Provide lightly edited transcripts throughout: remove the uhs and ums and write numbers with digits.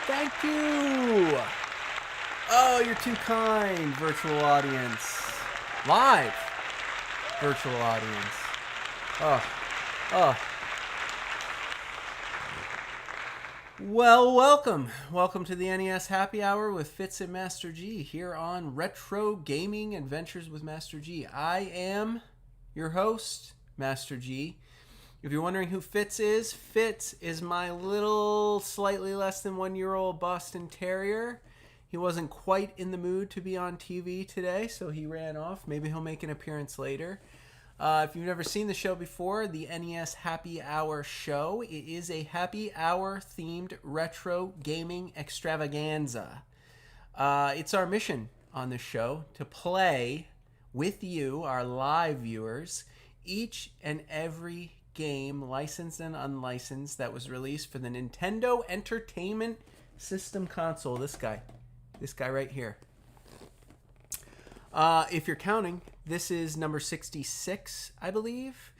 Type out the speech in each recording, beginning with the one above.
Thank you. Oh, you're too kind, virtual audience. Live virtual audience. Oh, oh. Well, welcome. Welcome to the NES Happy Hour with Fitz and Master G here on Retro Gaming Adventures with Master G. I am your host, Master G. If you're wondering who Fitz is my little, slightly less than 1-year-old Boston Terrier. He wasn't quite in the mood to be on TV today, so he ran off. Maybe he'll make an appearance later. If you've never seen the show before, the NES Happy Hour show, it is a happy hour themed retro gaming extravaganza. It's our mission on the show to play with you, our live viewers, each and every game, licensed and unlicensed, that was released for the Nintendo Entertainment System console. This guy right here. If you're counting, this is number 66, I believe.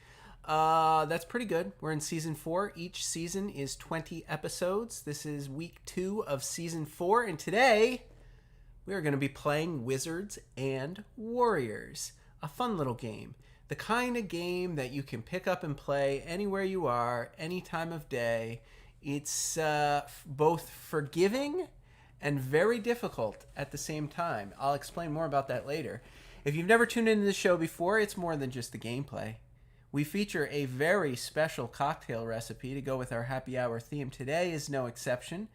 That's pretty good. We're in season 4. Each season is 20 episodes. This is week 2 of season 4, and today we are going to be playing Wizards and Warriors, a fun little game. The kind of game that you can pick up and play anywhere you are, any time of day. It's both forgiving and very difficult at the same time. I'll explain more about that later. If you've never tuned into the show before, it's more than just the gameplay. We feature a very special cocktail recipe to go with our happy hour theme. Today is no exception.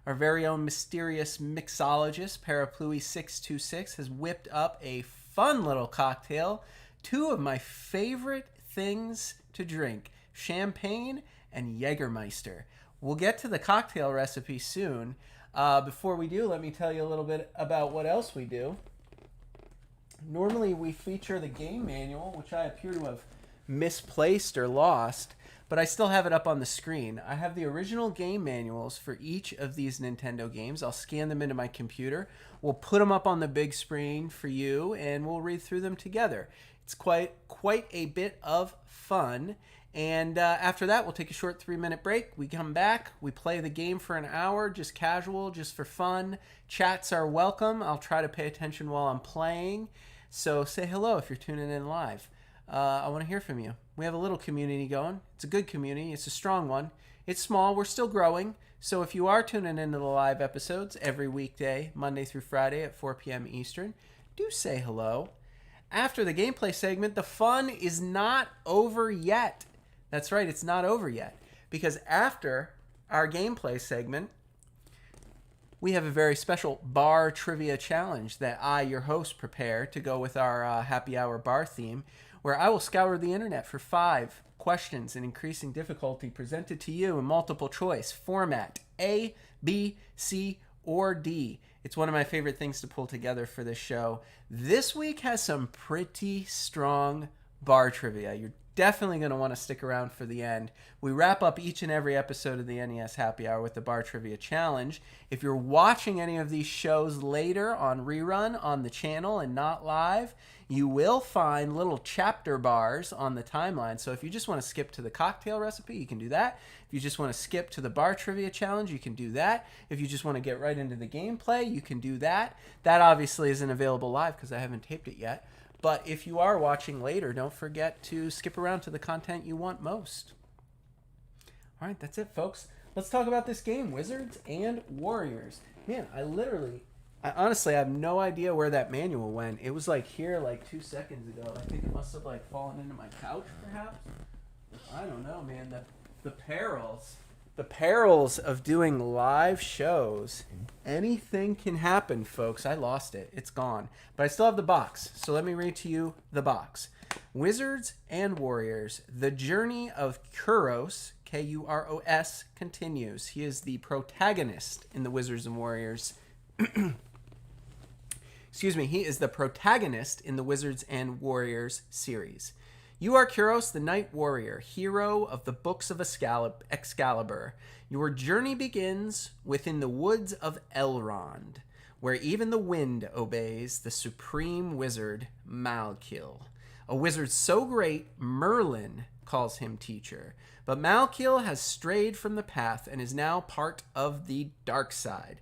Our very own mysterious mixologist, Parapluie626, has whipped up a fun little cocktail. 2 of my favorite things to drink, champagne and Jägermeister. We'll get to the cocktail recipe soon. Before we do, let me tell you a little bit about what else we do. Normally we feature the game manual, which I appear to have misplaced or lost, but I still have it up on the screen. I have the original game manuals for each of these Nintendo games. I'll scan them into my computer. We'll put them up on the big screen for you, and we'll read through them together. It's quite a bit of fun. And after that, we'll take a short 3-minute break. We come back. We play the game for an hour, just casual, just for fun. Chats are welcome. I'll try to pay attention while I'm playing. So say hello if you're tuning in live. I want to hear from you. We have a little community going. It's a good community. It's a strong one. It's small. We're still growing. So if you are tuning into the live episodes every weekday, Monday through Friday at 4 p.m. Eastern, do say hello. After the gameplay segment, the fun is not over yet. That's right, it's not over yet. Because after our gameplay segment, we have a very special bar trivia challenge that I, your host, prepare to go with our happy hour bar theme, where I will scour the internet for 5 questions in increasing difficulty presented to you in multiple choice format, A, B, C, or D. It's one of my favorite things to pull together for this show. This week has some pretty strong bar trivia. You're definitely going to want to stick around for the end. We wrap up each and every episode of the NES Happy Hour with the Bar Trivia Challenge. If you're watching any of these shows later on rerun on the channel and not live, you will find little chapter bars on the timeline. So if you just want to skip to the cocktail recipe, you can do that. If you just want to skip to the Bar Trivia Challenge, you can do that. If you just want to get right into the gameplay, you can do that. That obviously isn't available live because I haven't taped it yet. But if you are watching later, don't forget to skip around to the content you want most. All right, that's it, folks. Let's talk about this game, Wizards and Warriors. Man, I honestly have no idea where that manual went. It was like here like 2 seconds ago. I think it must have like fallen into my couch, perhaps. I don't know, man. The perils of doing live shows. Anything can happen, folks. I lost it. It's gone. But I still have the box. So let me read to you the box. Wizards and Warriors. The journey of Kuros, Kuros, continues. He is the protagonist in the Wizards and Warriors. Excuse me. He is the protagonist in the Wizards and Warriors series. You are Kuros, the Knight Warrior, hero of the Books of Excalibur. Your journey begins within the woods of Elrond, where even the wind obeys the supreme wizard, Malkil. A wizard so great, Merlin calls him teacher. But Malkil has strayed from the path and is now part of the dark side.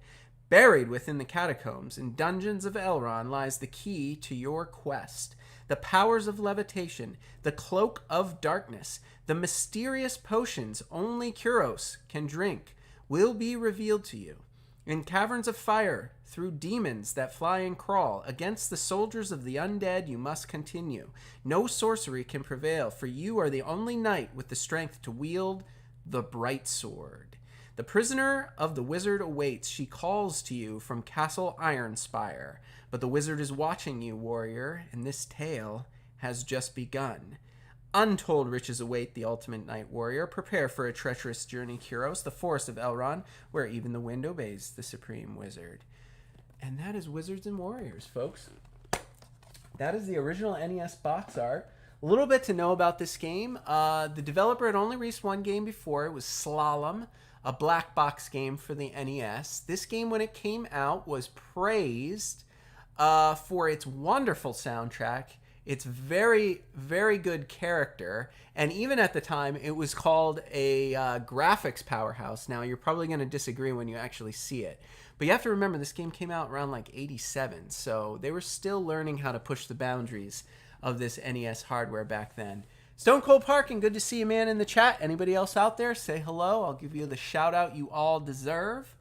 Buried within the catacombs and dungeons of Elrond lies the key to your quest. The powers of levitation, the cloak of darkness, the mysterious potions only Kuros can drink will be revealed to you. In caverns of fire, through demons that fly and crawl, against the soldiers of the undead you must continue. No sorcery can prevail, for you are the only knight with the strength to wield the bright sword. The prisoner of the wizard awaits. She calls to you from Castle Ironspire. But the wizard is watching you, warrior, and this tale has just begun. Untold riches await the ultimate knight warrior. Prepare for a treacherous journey, Kuros, the forest of Elrond, where even the wind obeys the supreme wizard. And that is Wizards and Warriors, folks. That is the original NES box art. A little bit to know about this game. The developer had only released one game before. It was Slalom, a black box game for the NES. This game, when it came out, was praised for its wonderful soundtrack, its very, very good character, and even at the time, it was called a graphics powerhouse. Now, you're probably going to disagree when you actually see it. But you have to remember, this game came out around like 87, so they were still learning how to push the boundaries of this NES hardware back then. Stone Cold Parkin', good to see you, man, in the chat. Anybody else out there, say hello. I'll give you the shout-out you all deserve.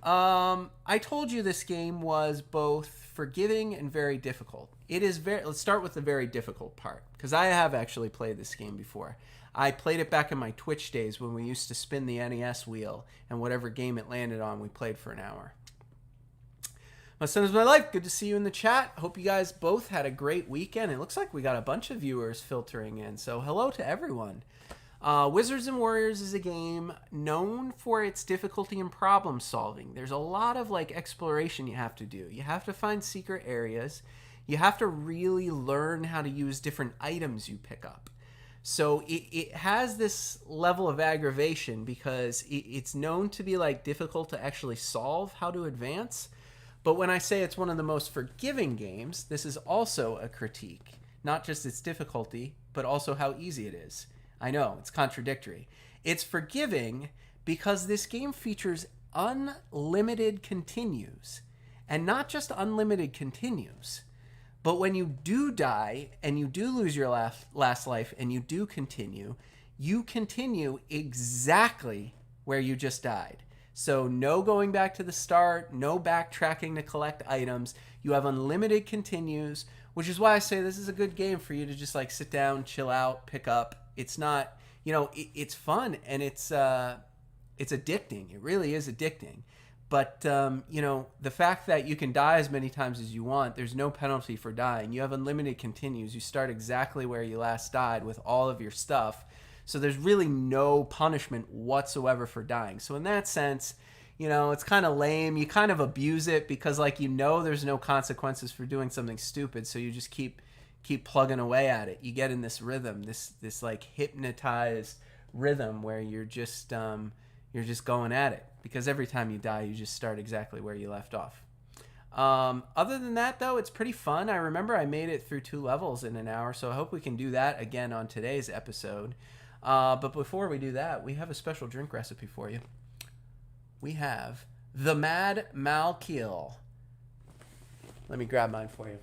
I told you this game was both forgiving and very difficult. It is very... Let's start with the very difficult part, because I have actually played this game before. I played it back in my Twitch days when we used to spin the NES wheel, and whatever game it landed on, we played for an hour. My son is my life. Good to see you in the chat. Hope you guys both had a great weekend. It looks like we got a bunch of viewers filtering in, so hello to everyone. Wizards and Warriors is a game known for its difficulty in problem solving. There's a lot of like exploration you have to do. You have to find secret areas. You have to really learn how to use different items you pick up. So it has this level of aggravation because it's known to be like difficult to actually solve how to advance. But when I say it's one of the most forgiving games, this is also a critique. Not just its difficulty, but also how easy it is. I know, it's contradictory. It's forgiving because this game features unlimited continues. And not just unlimited continues, but when you do die and you do lose your last life and you do continue, you continue exactly where you just died. So no going back to the start, no backtracking to collect items. You have unlimited continues, which is why I say this is a good game for you to just like sit down, chill out, pick up. It's not, you know, it's fun and it's addicting. It really is addicting. But, you know, the fact that you can die as many times as you want, there's no penalty for dying. You have unlimited continues. You start exactly where you last died with all of your stuff. So there's really no punishment whatsoever for dying. So in that sense, you know, it's kind of lame. You kind of abuse it because, like, you know there's no consequences for doing something stupid. So you just keep plugging away at it. You get in this rhythm, this like hypnotized rhythm where you're just going at it. Because every time you die, you just start exactly where you left off. Other than that, though, it's pretty fun. I remember I made it through 2 levels in an hour, so I hope we can do that again on today's episode. But before we do that, we have a special drink recipe for you. We have the Mad Malkil. Let me grab mine for you.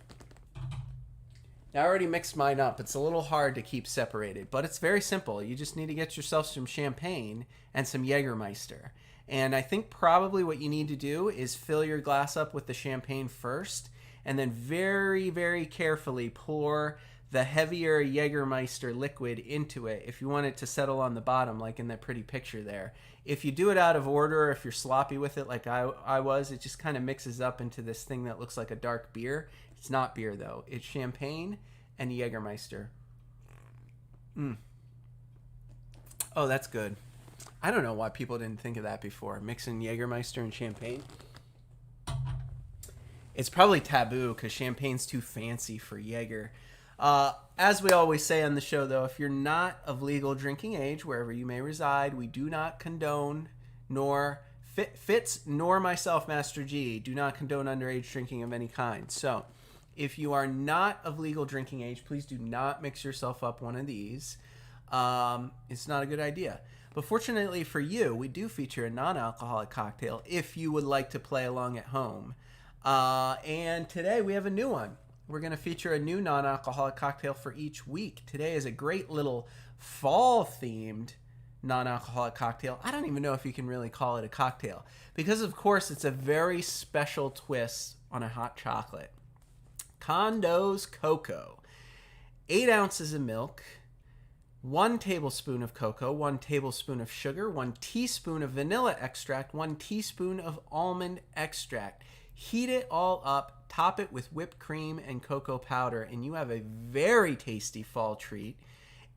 Now, I already mixed mine up. It's a little hard to keep separated, but it's very simple. You just need to get yourself some champagne and some Jägermeister. And I think probably what you need to do is fill your glass up with the champagne first, and then very, very carefully pour the heavier Jägermeister liquid into it if you want it to settle on the bottom, like in that pretty picture there. If you do it out of order, if you're sloppy with it like I was, it just kind of mixes up into this thing that looks like a dark beer. It's not beer, though. It's champagne and Jägermeister. Oh, that's good. I don't know why people didn't think of that before. Mixing Jägermeister and champagne. It's probably taboo because champagne's too fancy for Jaeger. As we always say on the show, though, if you're not of legal drinking age, wherever you may reside, we do not condone, nor Fitz nor myself, Master G, do not condone underage drinking of any kind. So, if you are not of legal drinking age, please do not mix yourself up one of these. it's not a good idea. But fortunately for you, we do feature a non-alcoholic cocktail if you would like to play along at home. And today we have a new one. We're going to feature a new non-alcoholic cocktail for each week. Today is a great little fall-themed non-alcoholic cocktail. I don't even know if you can really call it a cocktail because, of course, it's a very special twist on a hot chocolate. Condo's Cocoa. 8 ounces of milk, 1 tablespoon of cocoa, 1 tablespoon of sugar, 1 teaspoon of vanilla extract, 1 teaspoon of almond extract. Heat it all up, top it with whipped cream and cocoa powder, and you have a very tasty fall treat.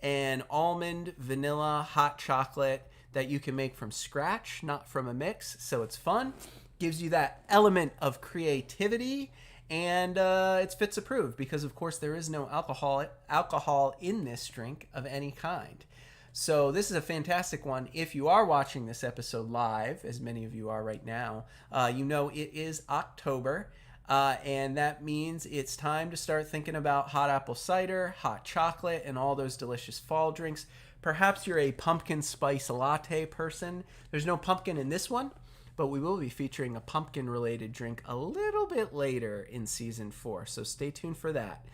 An almond, vanilla, hot chocolate that you can make from scratch, not from a mix, so it's fun. Gives you that element of creativity, and it's Fitz approved because, of course, there is no alcohol in this drink of any kind. So this is a fantastic one. If you are watching this episode live, as many of you are right now, you know it is October, and that means it's time to start thinking about hot apple cider, hot chocolate, and all those delicious fall drinks. Perhaps you're a pumpkin spice latte person. There's no pumpkin in this one, but we will be featuring a pumpkin-related drink a little bit later in Season 4, so stay tuned for that.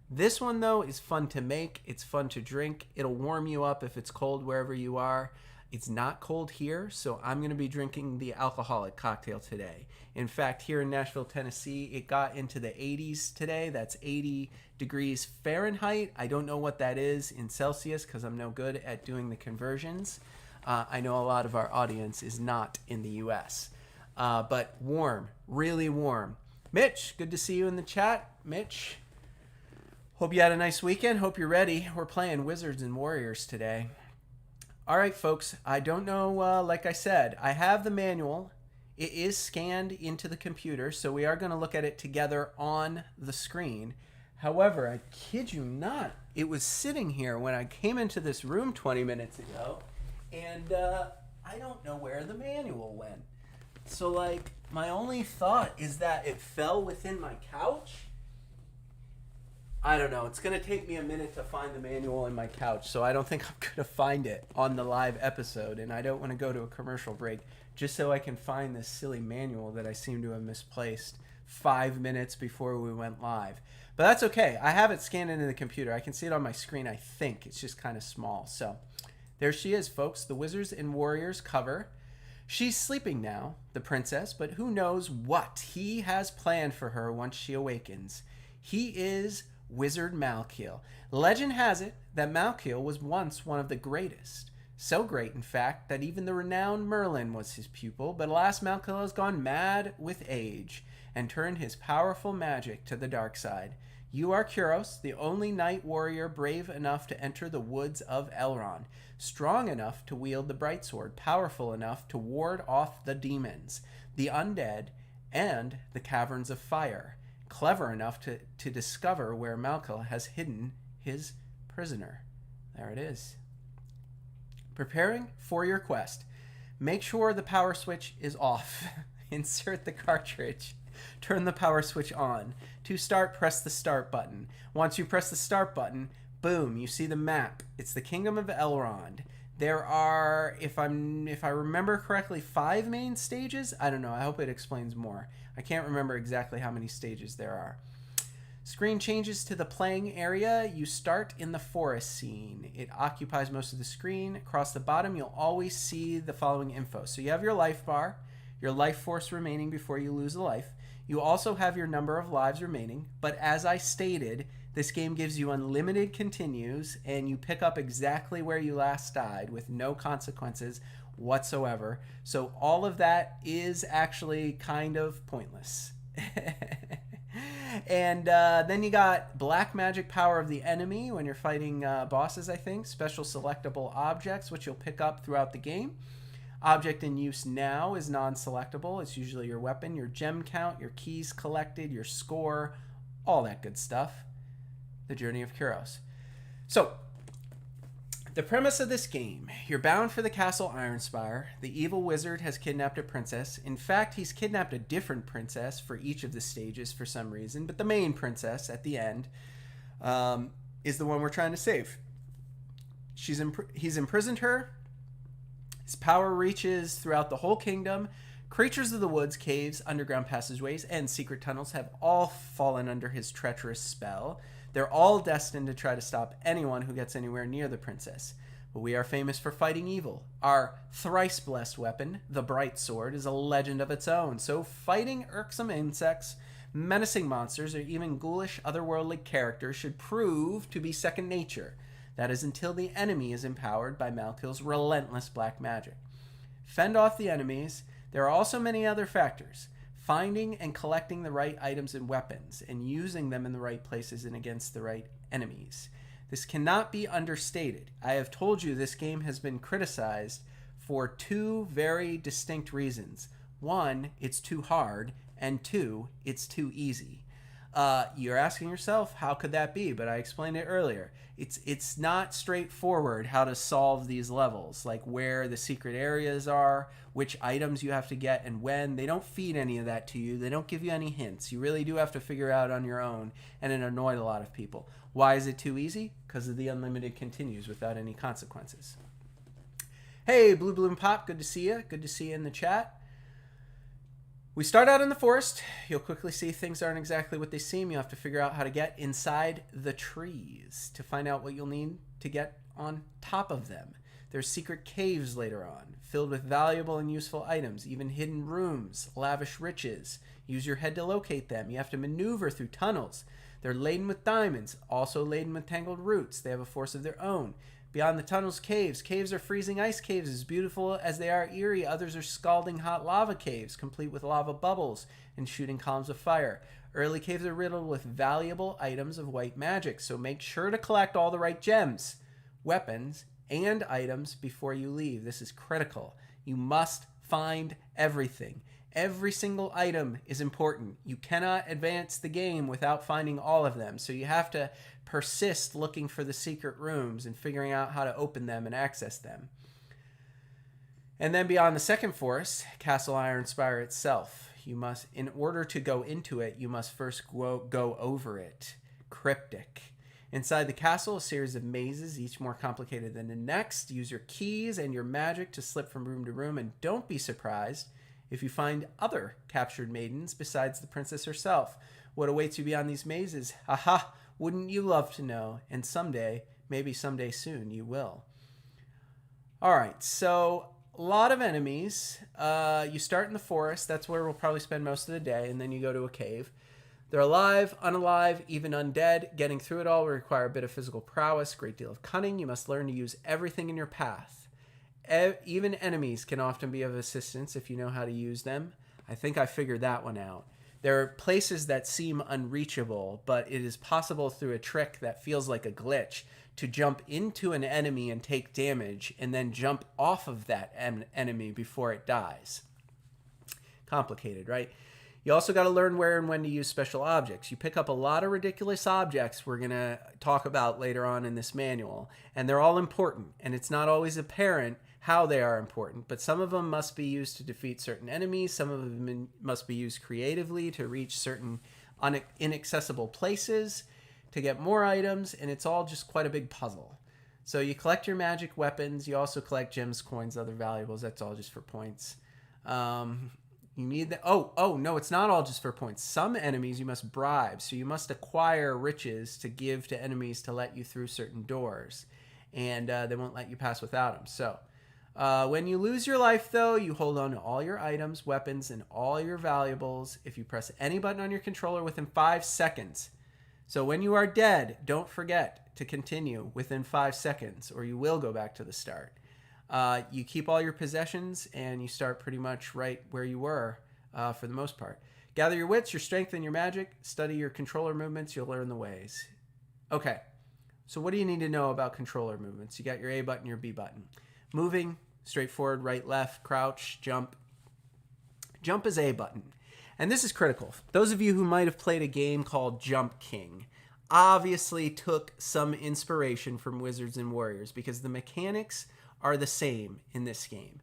This one, though, is fun to make. It's fun to drink. It'll warm you up if it's cold wherever you are. It's not cold here, so I'm going to be drinking the alcoholic cocktail today. In fact, here in Nashville, Tennessee, it got into the 80s today. That's 80 degrees Fahrenheit. I don't know what that is in Celsius because I'm no good at doing the conversions. I know a lot of our audience is not in the U.S. But warm, really warm. Mitch, good to see you in the chat. Mitch, hope you had a nice weekend. Hope you're ready. We're playing Wizards and Warriors today. All right, folks, I don't know, like I said, I have the manual. It is scanned into the computer, so we are going to look at it together on the screen. However, I kid you not, it was sitting here when I came into this room 20 minutes ago, and I don't know where the manual went. So, like, my only thought is that it fell within my couch. I don't know. It's going to take me a minute to find the manual in my couch, so I don't think I'm going to find it on the live episode, and I don't want to go to a commercial break just so I can find this silly manual that I seem to have misplaced 5 minutes before we went live. But that's okay. I have it scanned into the computer. I can see it on my screen, I think. It's just kind of small. So there she is, folks, the Wizards and Warriors cover. She's sleeping now, the princess, but who knows what he has planned for her once she awakens. He is Wizard Malkil. Legend has it that Malkil was once one of the greatest. So great, in fact, that even the renowned Merlin was his pupil, but alas, Malkil has gone mad with age and turned his powerful magic to the dark side. You are Kuros, the only knight warrior brave enough to enter the woods of Elrond, strong enough to wield the bright sword, powerful enough to ward off the demons, the undead, and the caverns of fire, clever enough to discover where Malkil has hidden his prisoner. There it is. Preparing for your quest. Make sure the power switch is off. Insert the cartridge. Turn the power switch on. To start, press the start button. Once you press the start button, boom, you see the map. It's the Kingdom of Elrond. There are, if I remember correctly, 5 main stages. I don't know. I hope it explains more. I can't remember exactly how many stages there are. Screen changes to the playing area. You start in the forest scene. It occupies most of the screen. Across the bottom, you'll always see the following info. So you have your life bar, your life force remaining before you lose a life. You also have your number of lives remaining. But as I stated, this game gives you unlimited continues, and you pick up exactly where you last died with no consequences whatsoever. So all of that is actually kind of pointless. And then you got black magic power of the enemy when you're fighting bosses, I think. Special selectable objects, which you'll pick up throughout the game. Object in use now is non-selectable. It's usually your weapon, your gem count, your keys collected, your score, all that good stuff. The Journey of Kuros. So, the premise of this game, you're bound for the castle Ironspire. The evil wizard has kidnapped a princess. In fact, he's kidnapped a different princess for each of the stages for some reason, but the main princess at the end is the one we're trying to save. He's imprisoned her. His power reaches throughout the whole kingdom. Creatures of the woods, caves, underground passageways, and secret tunnels have all fallen under his treacherous spell. They're all destined to try to stop anyone who gets anywhere near the princess. But we are famous for fighting evil. Our thrice-blessed weapon, the Bright Sword, is a legend of its own. So fighting irksome insects, menacing monsters, or even ghoulish otherworldly characters should prove to be second nature. That is until the enemy is empowered by Malkil's relentless black magic. Fend off the enemies. There are also many other factors. Finding and collecting the right items and weapons, and using them in the right places and against the right enemies. This cannot be understated. I have told you this game has been criticized for two very distinct reasons. One, it's too hard, and two, it's too easy. You're asking yourself, how could that be? But I explained it earlier. It's not straightforward how to solve these levels, like where the secret areas are, which items you have to get, and when. They don't feed any of that to you. They don't give you any hints. You really do have to figure out on your own, and it annoyed a lot of people. Why is it too easy? Because of the unlimited continues without any consequences. Hey, Blue Balloon Pop, good to see you. Good to see you in the chat. We start out in the forest. You'll quickly see things aren't exactly what they seem. You have to figure out how to get inside the trees to find out what you'll need to get on top of them. There's secret caves later on, filled with valuable and useful items, even hidden rooms, lavish riches. Use your head to locate them. You have to maneuver through tunnels. They're laden with diamonds, also laden with tangled roots. They have a force of their own. Beyond the tunnels, caves. Caves are freezing ice caves, as beautiful as they are eerie. Others are scalding hot lava caves, complete with lava bubbles and shooting columns of fire. Early caves are riddled with valuable items of white magic, so make sure to collect all the right gems, weapons, and items before you leave. This is critical. You must find everything. Every single item is important. You cannot advance the game without finding all of them, so you have to persist looking for the secret rooms and figuring out how to open them and access them. And then beyond the second forest, Castle Ironspire itself. You must, in order to go into it, you must first go over it. Cryptic. Inside the castle, a series of mazes, each more complicated than the next. Use your keys and your magic to slip from room to room, and don't be surprised if you find other captured maidens besides the princess herself. What awaits you beyond these mazes? Haha, wouldn't you love to know? And someday, maybe someday soon, you will. All right, so a lot of enemies. You start in the forest. That's where we'll probably spend most of the day, and then you go to a cave. They're alive, unalive, even undead. Getting through it all will require a bit of physical prowess, great deal of cunning. You must learn to use everything in your path. Even enemies can often be of assistance if you know how to use them. I think I figured that one out. There are places that seem unreachable, but it is possible through a trick that feels like a glitch to jump into an enemy and take damage, and then jump off of that enemy before it dies. Complicated, right? You also got to learn where and when to use special objects. You pick up a lot of ridiculous objects we're going to talk about later on in this manual, and they're all important, and it's not always apparent how they are important, but some of them must be used to defeat certain enemies, some of them must be used creatively to reach certain inaccessible places, to get more items, and it's all just quite a big puzzle. So you collect your magic weapons, you also collect gems, coins, other valuables. That's all just for points. You need the no, it's not all just for points. Some enemies you must bribe, so you must acquire riches to give to enemies to let you through certain doors, and they won't let you pass without them. So when you lose your life, though, you hold on to all your items, weapons, and all your valuables if you press any button on your controller within 5 seconds. So when you are dead, don't forget to continue within 5 seconds, or you will go back to the start. You keep all your possessions, and you start pretty much right where you were for the most part. Gather your wits, your strength, and your magic. Study your controller movements. You'll learn the ways. Okay, so what do you need to know about controller movements? You got your A button, your B button. Moving, straightforward, right, left, crouch, jump. Jump is A button. And this is critical. Those of you who might have played a game called Jump King obviously took some inspiration from Wizards and Warriors, because the mechanics are the same in this game.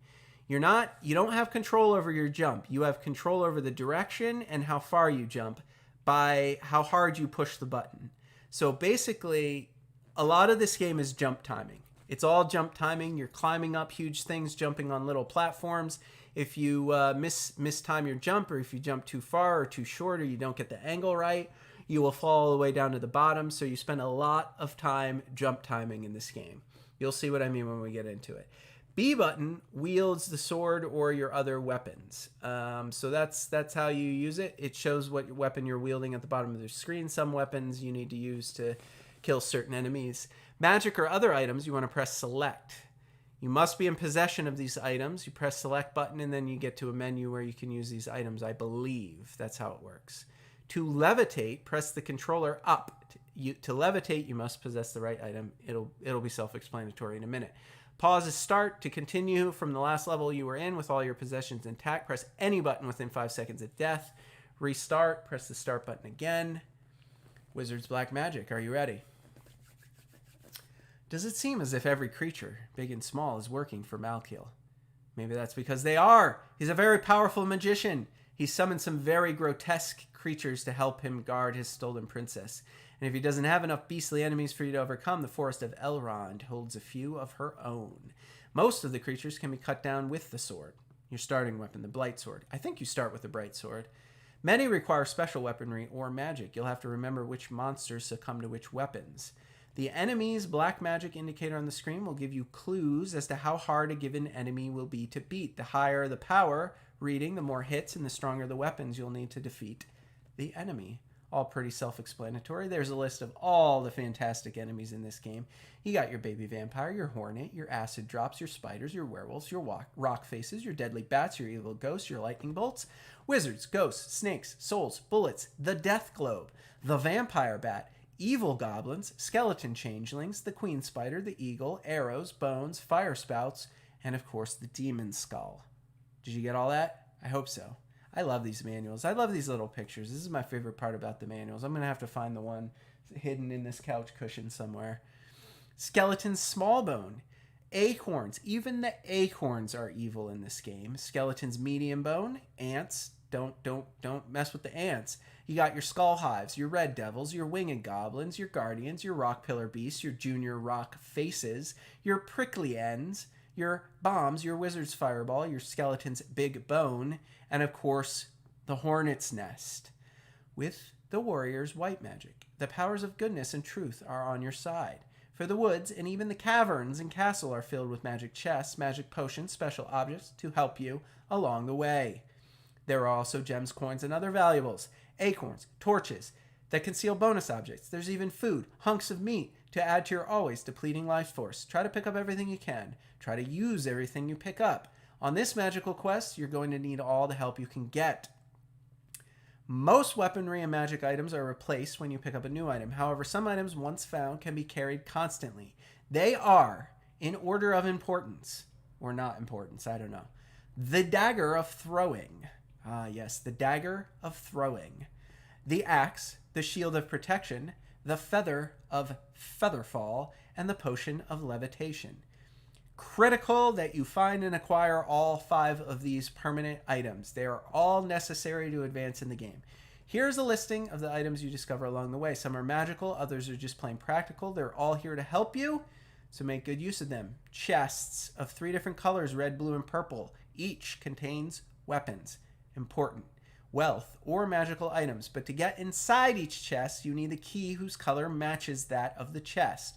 You don't have control over your jump. You have control over the direction and how far you jump by how hard you push the button. So basically, a lot of this game is jump timing. It's all jump timing. You're climbing up huge things, jumping on little platforms. If you mistime your jump, or if you jump too far or too short, or you don't get the angle right, you will fall all the way down to the bottom. So you spend a lot of time jump timing in this game. You'll see what I mean when we get into it. B button wields the sword or your other weapons. So that's how you use it. It shows what weapon you're wielding at the bottom of the screen. Some weapons you need to use to kill certain enemies. Magic or other items, you want to press select. You must be in possession of these items. You press select button and then you get to a menu where you can use these items, I believe. That's how it works. To levitate, press the controller up. To levitate, you must possess the right item. It'll be self-explanatory in a minute. Pause is start. To continue from the last level you were in with all your possessions intact, press any button within 5 seconds of death. Restart, press the start button again. Wizard's Black Magic, are you ready? Does it seem as if every creature, big and small, is working for Malkil? Maybe that's because they are. He's a very powerful magician. He summoned some very grotesque creatures to help him guard his stolen princess. And if he doesn't have enough beastly enemies for you to overcome, the Forest of Elrond holds a few of her own. Most of the creatures can be cut down with the sword. Your starting weapon, the Blight Sword. I think you start with the Bright Sword. Many require special weaponry or magic. You'll have to remember which monsters succumb to which weapons. The enemy's black magic indicator on the screen will give you clues as to how hard a given enemy will be to beat. The higher the power reading, the more hits and the stronger the weapons you'll need to defeat the enemy. All pretty self-explanatory. There's a list of all the fantastic enemies in this game. You got your baby vampire, your hornet, your acid drops, your spiders, your werewolves, your rock faces, your deadly bats, your evil ghosts, your lightning bolts, wizards, ghosts, snakes, souls, bullets, the death globe, the vampire bat, evil goblins, skeleton changelings, the queen spider, the eagle, arrows, bones, fire spouts, and of course the demon skull. Did you get all that? I hope so. I love these manuals. I love these little pictures. This is my favorite part about the manuals. I'm going to have to find the one hidden in this couch cushion somewhere. Skeleton's small bone. Acorns. Even the acorns are evil in this game. Skeleton's medium bone. Ants. Don't mess with the ants. You got your skull hives, your red devils, your winged goblins, your guardians, your rock pillar beasts, your junior rock faces, your prickly ends, your bombs, your wizard's fireball, your skeleton's big bone, and of course, the hornet's nest. With the warrior's white magic, the powers of goodness and truth are on your side. For the woods and even the caverns and castle are filled with magic chests, magic potions, special objects to help you along the way. There are also gems, coins, and other valuables, acorns, torches that conceal bonus objects. There's even food, hunks of meat to add to your always depleting life force. Try to pick up everything you can. Try to use everything you pick up. On this magical quest, you're going to need all the help you can get. Most weaponry and magic items are replaced when you pick up a new item. However, some items once found can be carried constantly. They are, in order of importance, or not importance, I don't know. The Dagger of Throwing. Ah, yes, the Dagger of Throwing. The Axe, the Shield of Protection, the Feather of Featherfall, and the Potion of Levitation. Critical that you find and acquire all 5 of these permanent items. They are all necessary to advance in the game. Here's a listing of the items you discover along the way. Some are magical, others are just plain practical. They're all here to help you, so make good use of them. Chests of 3 different colors, red, blue, and purple. Each contains weapons. Important. Wealth or magical items. But to get inside each chest, you need the key whose color matches that of the chest.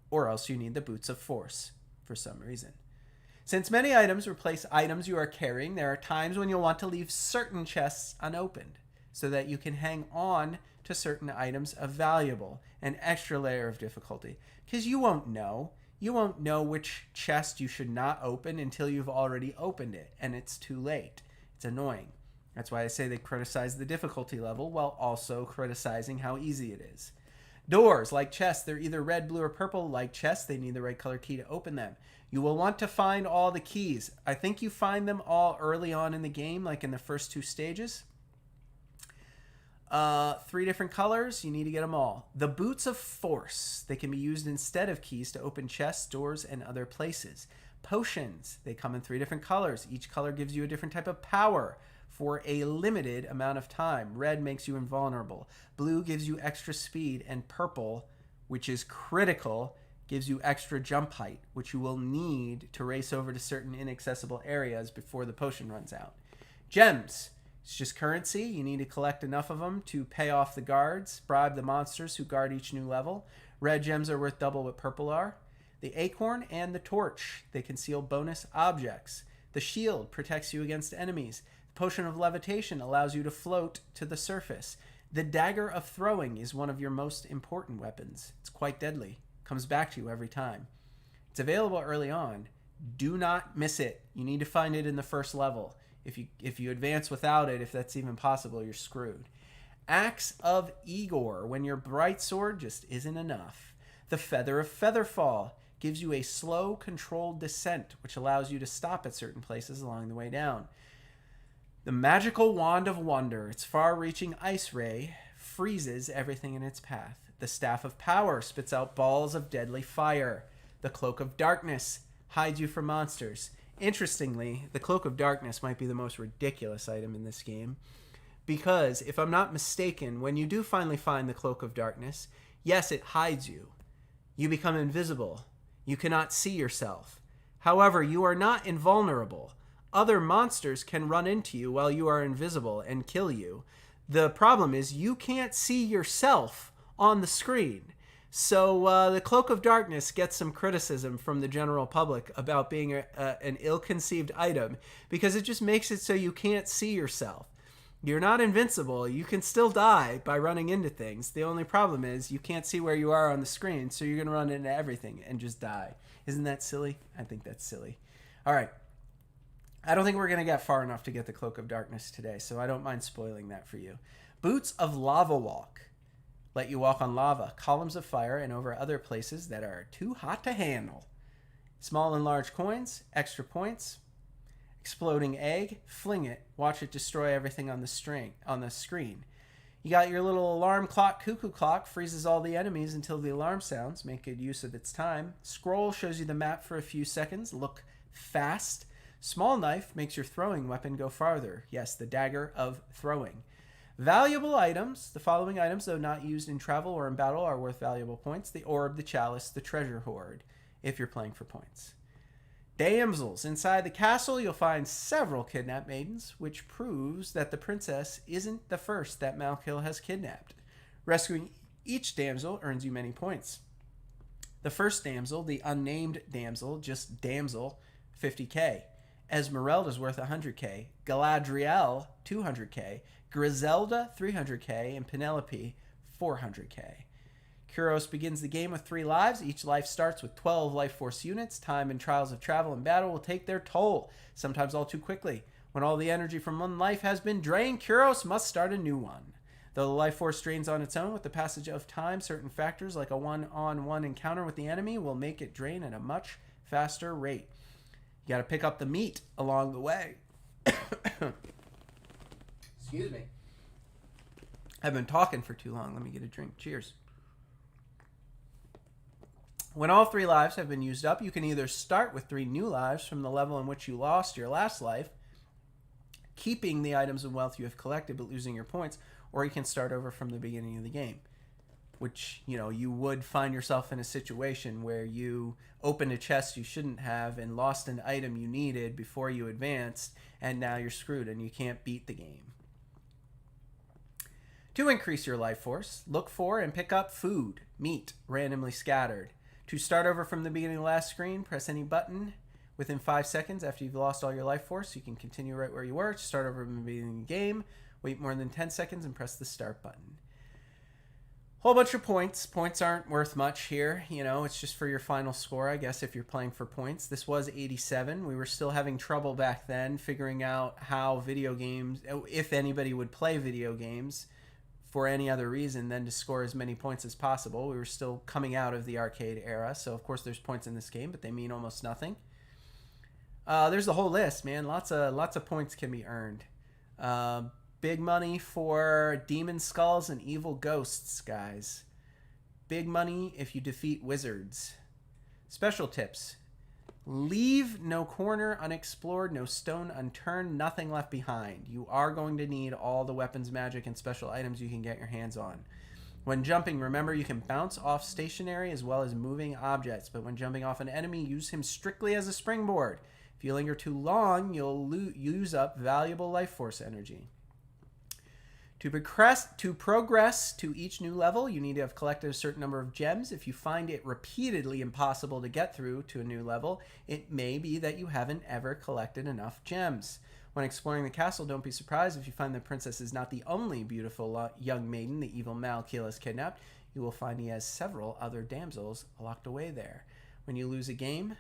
Or else you need the Boots of Force. For some reason. Since many items replace items you are carrying, there are times when you'll want to leave certain chests unopened so that you can hang on to certain items of valuable, an extra layer of difficulty. Because you won't know. You won't know which chest you should not open until you've already opened it, and it's too late. It's annoying. That's why I say they criticize the difficulty level while also criticizing how easy it is. Doors, like chests, they're either red, blue, or purple. Like chests, they need the right color key to open them. You will want to find all the keys. I think you find them all early on in the game, like in the first 2 stages. 3 different colors, you need to get them all. The Boots of Force, they can be used instead of keys to open chests, doors, and other places. Potions, they come in 3 different colors. Each color gives you a different type of power for a limited amount of time. Red makes you invulnerable. Blue gives you extra speed, and purple, which is critical, gives you extra jump height, which you will need to race over to certain inaccessible areas before the potion runs out. Gems. It's just currency. You need to collect enough of them to pay off the guards, bribe the monsters who guard each new level. Red gems are worth double what purple are. The acorn and the torch. They conceal bonus objects. The shield protects you against enemies. The potion of levitation allows you to float to the surface. The dagger of throwing is one of your most important weapons. It's quite deadly. Comes back to you every time. It's available early on. Do not miss it. You need to find it in the first level. If you advance without it, if that's even possible, you're screwed. Axe of Igor, when your bright sword just isn't enough. The Feather of Featherfall gives you a slow, controlled descent, which allows you to stop at certain places along the way down. The Magical Wand of Wonder, its far-reaching ice ray, freezes everything in its path. The Staff of Power spits out balls of deadly fire. The Cloak of Darkness hides you from monsters. Interestingly, the Cloak of Darkness might be the most ridiculous item in this game, because, if I'm not mistaken, when you do finally find the Cloak of Darkness, yes, it hides you. You become invisible. You cannot see yourself. However, you are not invulnerable. Other monsters can run into you while you are invisible and kill you. The problem is you can't see yourself on the screen. So the Cloak of Darkness gets some criticism from the general public about being an ill-conceived item because it just makes it so you can't see yourself. You're not invincible. You can still die by running into things. The only problem is you can't see where you are on the screen, so you're going to run into everything and just die. Isn't that silly? I think that's silly. All right. I don't think we're going to get far enough to get the Cloak of Darkness today, so I don't mind spoiling that for you. Boots of Lava Walk. Let you walk on lava, columns of fire, and over other places that are too hot to handle. Small and large coins, extra points. Exploding egg, fling it, watch it destroy everything on the screen. You got your little alarm clock, cuckoo clock, freezes all the enemies until the alarm sounds, make good use of its time. Scroll shows you the map for a few seconds, look fast. Small knife makes your throwing weapon go farther. Yes, the dagger of throwing. Valuable items. The following items, though not used in travel or in battle, are worth valuable points. The orb, the chalice, the treasure hoard, if you're playing for points. Damsels. Inside the castle, you'll find several kidnapped maidens, which proves that the princess isn't the first that Malkil has kidnapped. Rescuing each damsel earns you many points. The first damsel, the unnamed damsel, just damsel, 50k. Esmeralda's worth 100k. Galadriel, 200k. Griselda, 300k. And Penelope, 400k. Kuros begins the game with 3 lives. Each life starts with 12 life force units. Time and trials of travel and battle will take their toll, sometimes all too quickly. When all the energy from one life has been drained, Kuros must start a new one. Though the life force drains on its own, with the passage of time, certain factors like a one-on-one encounter with the enemy will make it drain at a much faster rate. You got to pick up the meat along the way. Excuse me. I've been talking for too long. Let me get a drink. Cheers. When all 3 lives have been used up, you can either start with 3 new lives from the level in which you lost your last life, keeping the items and wealth you have collected but losing your points, or you can start over from the beginning of the game, which, you would find yourself in a situation where you opened a chest you shouldn't have and lost an item you needed before you advanced, and now you're screwed and you can't beat the game. To increase your life force, look for and pick up food, meat, randomly scattered. To start over from the beginning of the last screen, press any button within 5 seconds after you've lost all your life force. You can continue right where you were. To start over from the beginning of the game, wait more than 10 seconds and press the start button. Whole bunch of points. Points aren't worth much here. It's just for your final score, I guess, if you're playing for points. This was 87. We were still having trouble back then figuring out how video games, if anybody would play video games for any other reason than to score as many points as possible. We were still coming out of the arcade era, so of course there's points in this game, but they mean almost nothing. There's the whole list, man. Lots of points can be earned. Big money for demon skulls and evil ghosts, guys. Big money if you defeat wizards. Special tips. Leave no corner unexplored, no stone unturned, nothing left behind. You are going to need all the weapons, magic, and special items you can get your hands on. When jumping, remember you can bounce off stationary as well as moving objects, but when jumping off an enemy, use him strictly as a springboard. If you linger too long, you'll use up valuable life force energy. To progress to each new level, you need to have collected a certain number of gems. If you find it repeatedly impossible to get through to a new level, it may be that you haven't ever collected enough gems. When exploring the castle, don't be surprised if you find the princess is not the only beautiful young maiden the evil Malkil has kidnapped. You will find he has several other damsels locked away there. When you lose a game,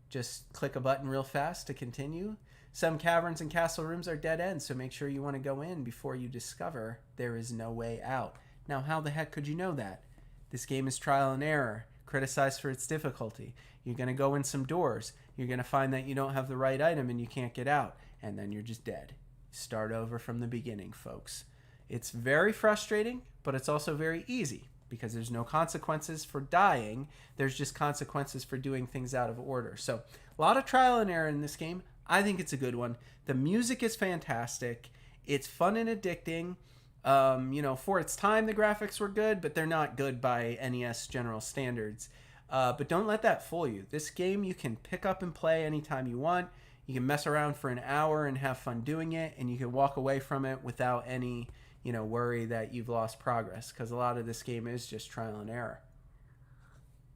just click a button real fast to continue. Some caverns and castle rooms are dead ends, so make sure you want to go in before you discover there is no way out. Now, how the heck could you know that? This game is trial and error, criticized for its difficulty. You're going to go in some doors. You're going to find that you don't have the right item and you can't get out. And then you're just dead. Start over from the beginning, folks. It's very frustrating, but it's also very easy because there's no consequences for dying. There's just consequences for doing things out of order. So a lot of trial and error in this game. I think it's a good one. The music is fantastic. It's fun and addicting. For its time, the graphics were good, but they're not good by NES general standards. But don't let that fool you. This game you can pick up and play anytime you want. You can mess around for an hour and have fun doing it, and you can walk away from it without any, worry that you've lost progress, because a lot of this game is just trial and error.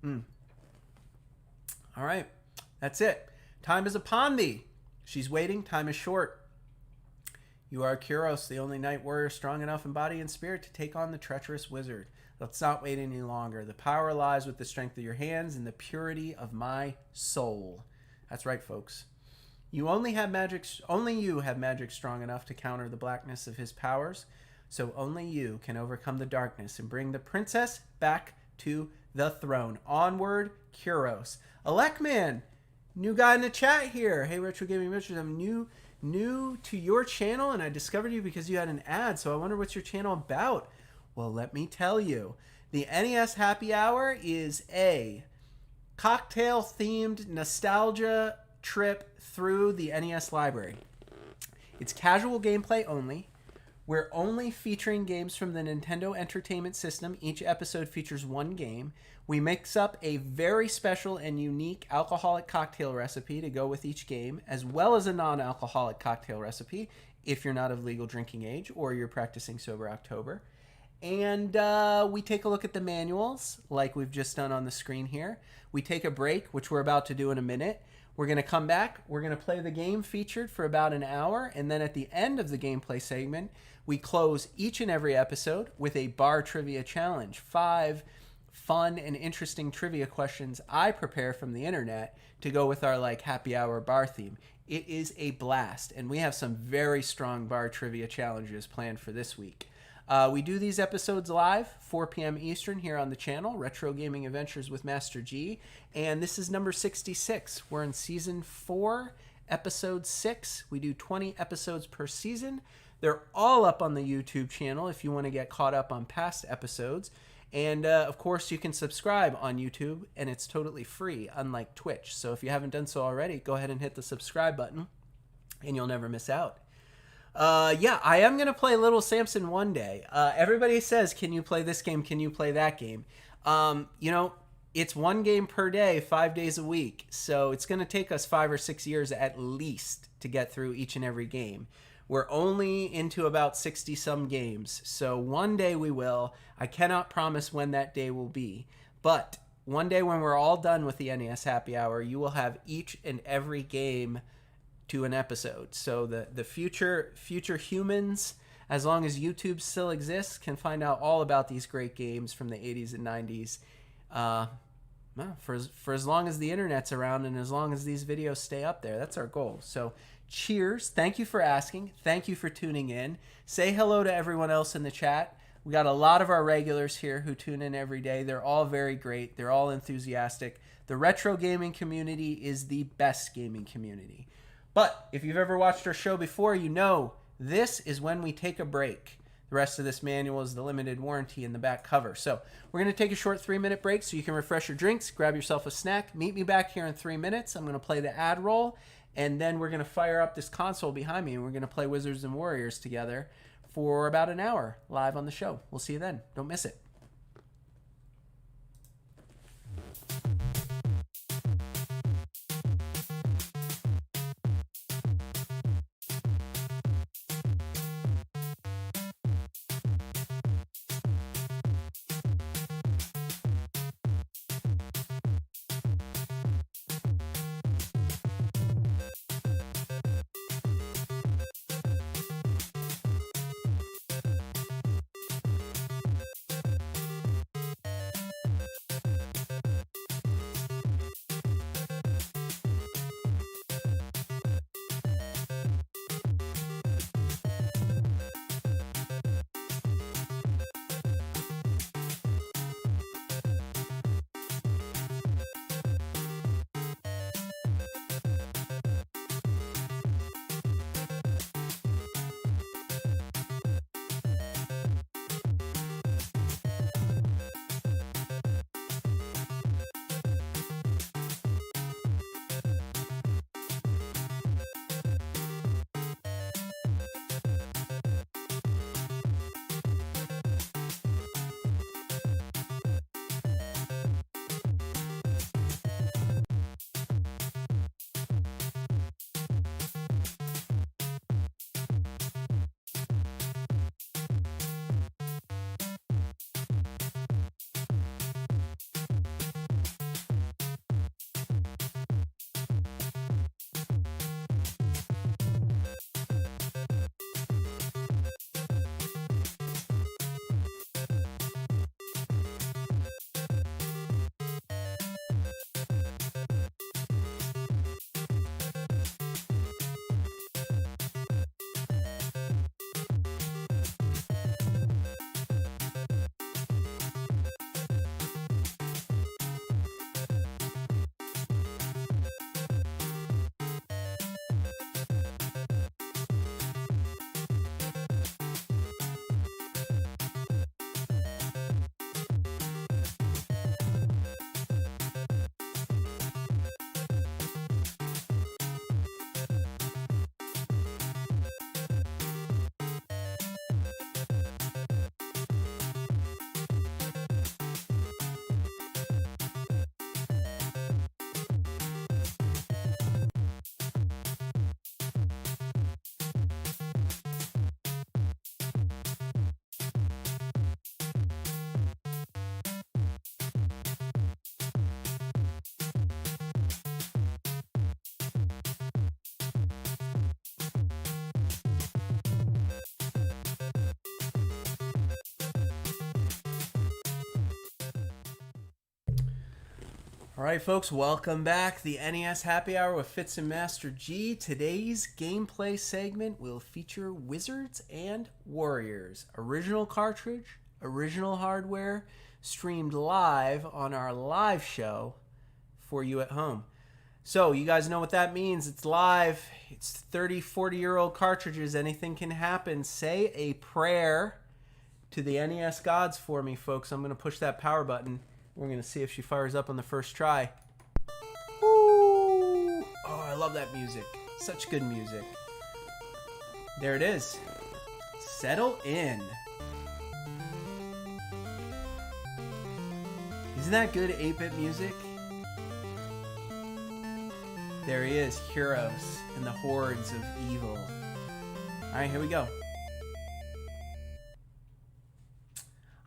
All right, that's it. Time is upon thee. She's waiting. Time is short. You are Kuros, the only knight warrior strong enough in body and spirit to take on the treacherous wizard. Let's not wait any longer. The power lies with the strength of your hands and the purity of my soul. That's right, folks. Only you have magic strong enough to counter the blackness of his powers, so only you can overcome the darkness and bring the princess back to the throne. Onward, Kuros. Alekman, new guy in the chat here. Hey, Retro Gaming Richard, I'm new to your channel, and I discovered you because you had an ad, so I wonder what's your channel about. Well, let me tell you. The NES Happy Hour is a cocktail-themed nostalgia trip through the NES library. It's casual gameplay only. We're only featuring games from the Nintendo Entertainment System. Each episode features one game. We mix up a very special and unique alcoholic cocktail recipe to go with each game, as well as a non-alcoholic cocktail recipe if you're not of legal drinking age or you're practicing Sober October. And we take a look at the manuals like we've just done on the screen here. We take a break, which we're about to do in a minute. We're going to come back. We're going to play the game featured for about an hour. And then at the end of the gameplay segment, we close each and every episode with a bar trivia challenge. 5 fun and interesting trivia questions I prepare from the internet to go with our happy hour bar theme. It is a blast. And we have some very strong bar trivia challenges planned for this week. We do these episodes live, 4 p.m. Eastern here on the channel, Retro Gaming Adventures with Master G. And this is number 66. We're in Season 4, Episode 6. We do 20 episodes per season. They're all up on the YouTube channel if you want to get caught up on past episodes. And, of course, you can subscribe on YouTube, and it's totally free, unlike Twitch. So if you haven't done so already, go ahead and hit the subscribe button, and you'll never miss out. I am going to play Little Samson one day. Everybody says, can you play this game? Can you play that game? It's one game per day, 5 days a week. So it's going to take us 5 or 6 years at least to get through each and every game. We're only into about 60 some games. So one day we will. I cannot promise when that day will be. But one day when we're all done with the NES Happy Hour, you will have each and every game to an episode. So the future humans, as long as YouTube still exists, can find out all about these great games from the 80s and 90s. For as long as the internet's around and as long as these videos stay up there. That's our goal. So cheers. Thank you for asking. Thank you for tuning in. Say hello to everyone else in the chat. We got a lot of our regulars here who tune in every day. They're all very great. They're all enthusiastic. The retro gaming community is the best gaming community. But if you've ever watched our show before, you know this is when we take a break. The rest of this manual is the limited warranty in the back cover. So we're going to take a short 3-minute break so you can refresh your drinks, grab yourself a snack. Meet me back here in 3 minutes. I'm going to play the ad roll, and then we're going to fire up this console behind me, and we're going to play Wizards and Warriors together for about an hour live on the show. We'll see you then. Don't miss it. All right, folks, welcome back. The NES Happy Hour with Fitz and Master G. Today's gameplay segment will feature Wizards and Warriors. Original cartridge, original hardware, streamed live on our live show for you at home. So, you guys know what that means. It's live. It's 30, 40-year-old cartridges. Anything can happen. Say a prayer to the NES gods for me, folks. I'm going to push that power button. We're going to see if she fires up on the first try. Ooh. Oh, I love that music. Such good music. There it is. Settle in. Isn't that good 8-bit music? There he is, Heroes and the hordes of evil. Alright, here we go.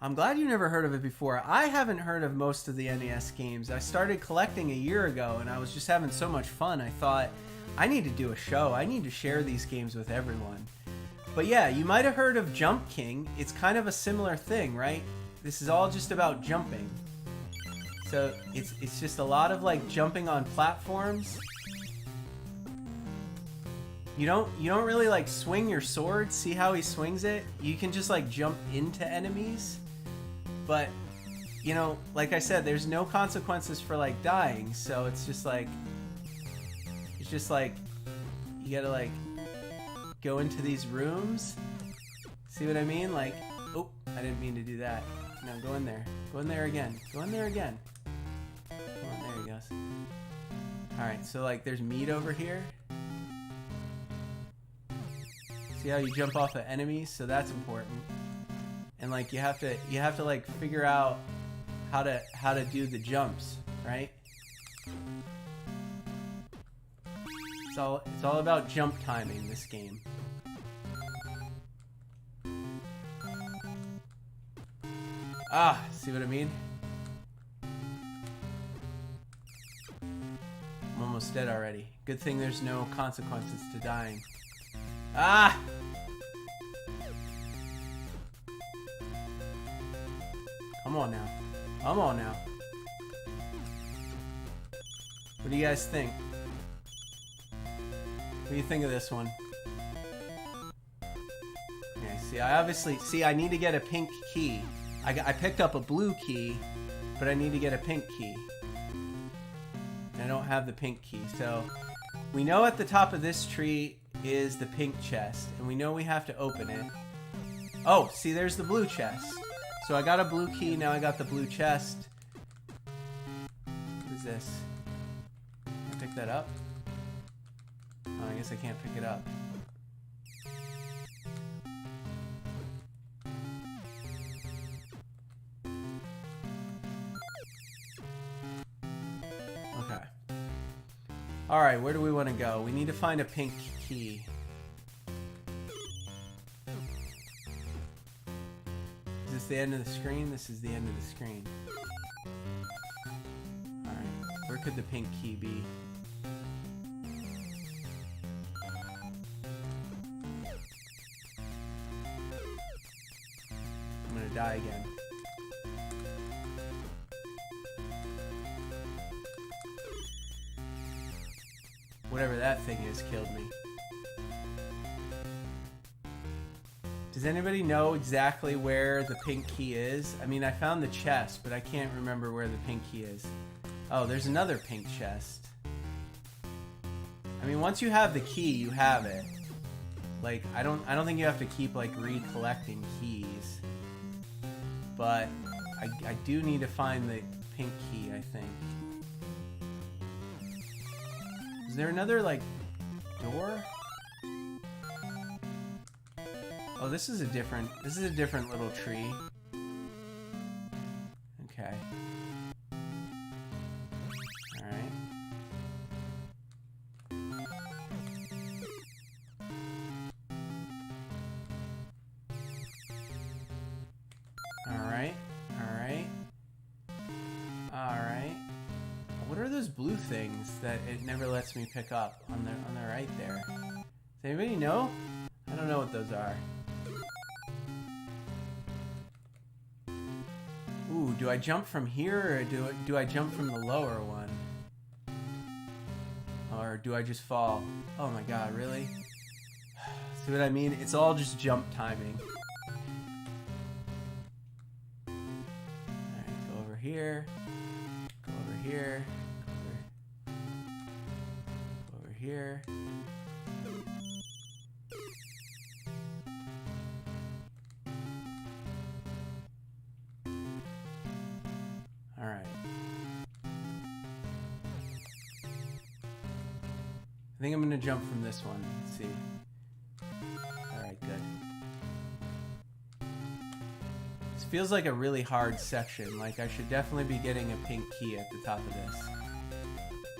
I'm glad you never heard of it before. I haven't heard of most of the NES games. I started collecting a year ago, and I was just having so much fun. I thought, I need to do a show. I need to share these games with everyone. But yeah, you might have heard of Jump King. It's kind of a similar thing, right? This is all just about jumping. So it's just a lot of like jumping on platforms. You don't really like swing your sword. See how he swings it? You can just like jump into enemies. But, you know, like I said, there's no consequences for like dying, so it's just like you gotta like go into these rooms. See what I mean? Like, oh, I didn't mean to do that. No, go in there. Go in there again. Go in there again. Come on, there he goes. Alright, so like there's meat over here. See how you jump off of enemies? So that's important. And like you have to like figure out how to do the jumps, right? It's all about jump timing, this game. Ah, see what I mean? I'm almost dead already. Good thing there's no consequences to dying. Ah! Come on now. Come on now. What do you guys think? What do you think of this one? Okay, see, I need to get a pink key. I picked up a blue key, but I need to get a pink key. I don't have the pink key, so we know at the top of this tree is the pink chest, and we know we have to open it. Oh, see, there's the blue chest. So I got a blue key, now I got the blue chest. What is this? Can I pick that up? Oh, I guess I can't pick it up. Okay. Alright, where do we want to go? We need to find a pink key. Is this the end of the screen? This is the end of the screen. Alright, where could the pink key be? I'm gonna die again. Whatever that thing is killed me. Does anybody know exactly where the pink key is? I mean, I found the chest, but I can't remember where the pink key is. Oh, there's another pink chest. I mean, once you have the key, you have it. Like, I don't think you have to keep like recollecting keys. But I do need to find the pink key, I think. Is there another like door? Oh, this is a different little tree. Okay. Alright. Alright. Alright. Alright. What are those blue things that it never lets me pick up on the right there? Does anybody know? I don't know what those are. Ooh, do I jump from here or do I jump from the lower one? Or do I just fall? Oh my god, really? See what I mean? It's all just jump timing. Alright, go over here. Go over here. Go over here. Alright. I think I'm gonna jump from this one. Let's see. Alright, good. This feels like a really hard section. Like, I should definitely be getting a pink key at the top of this.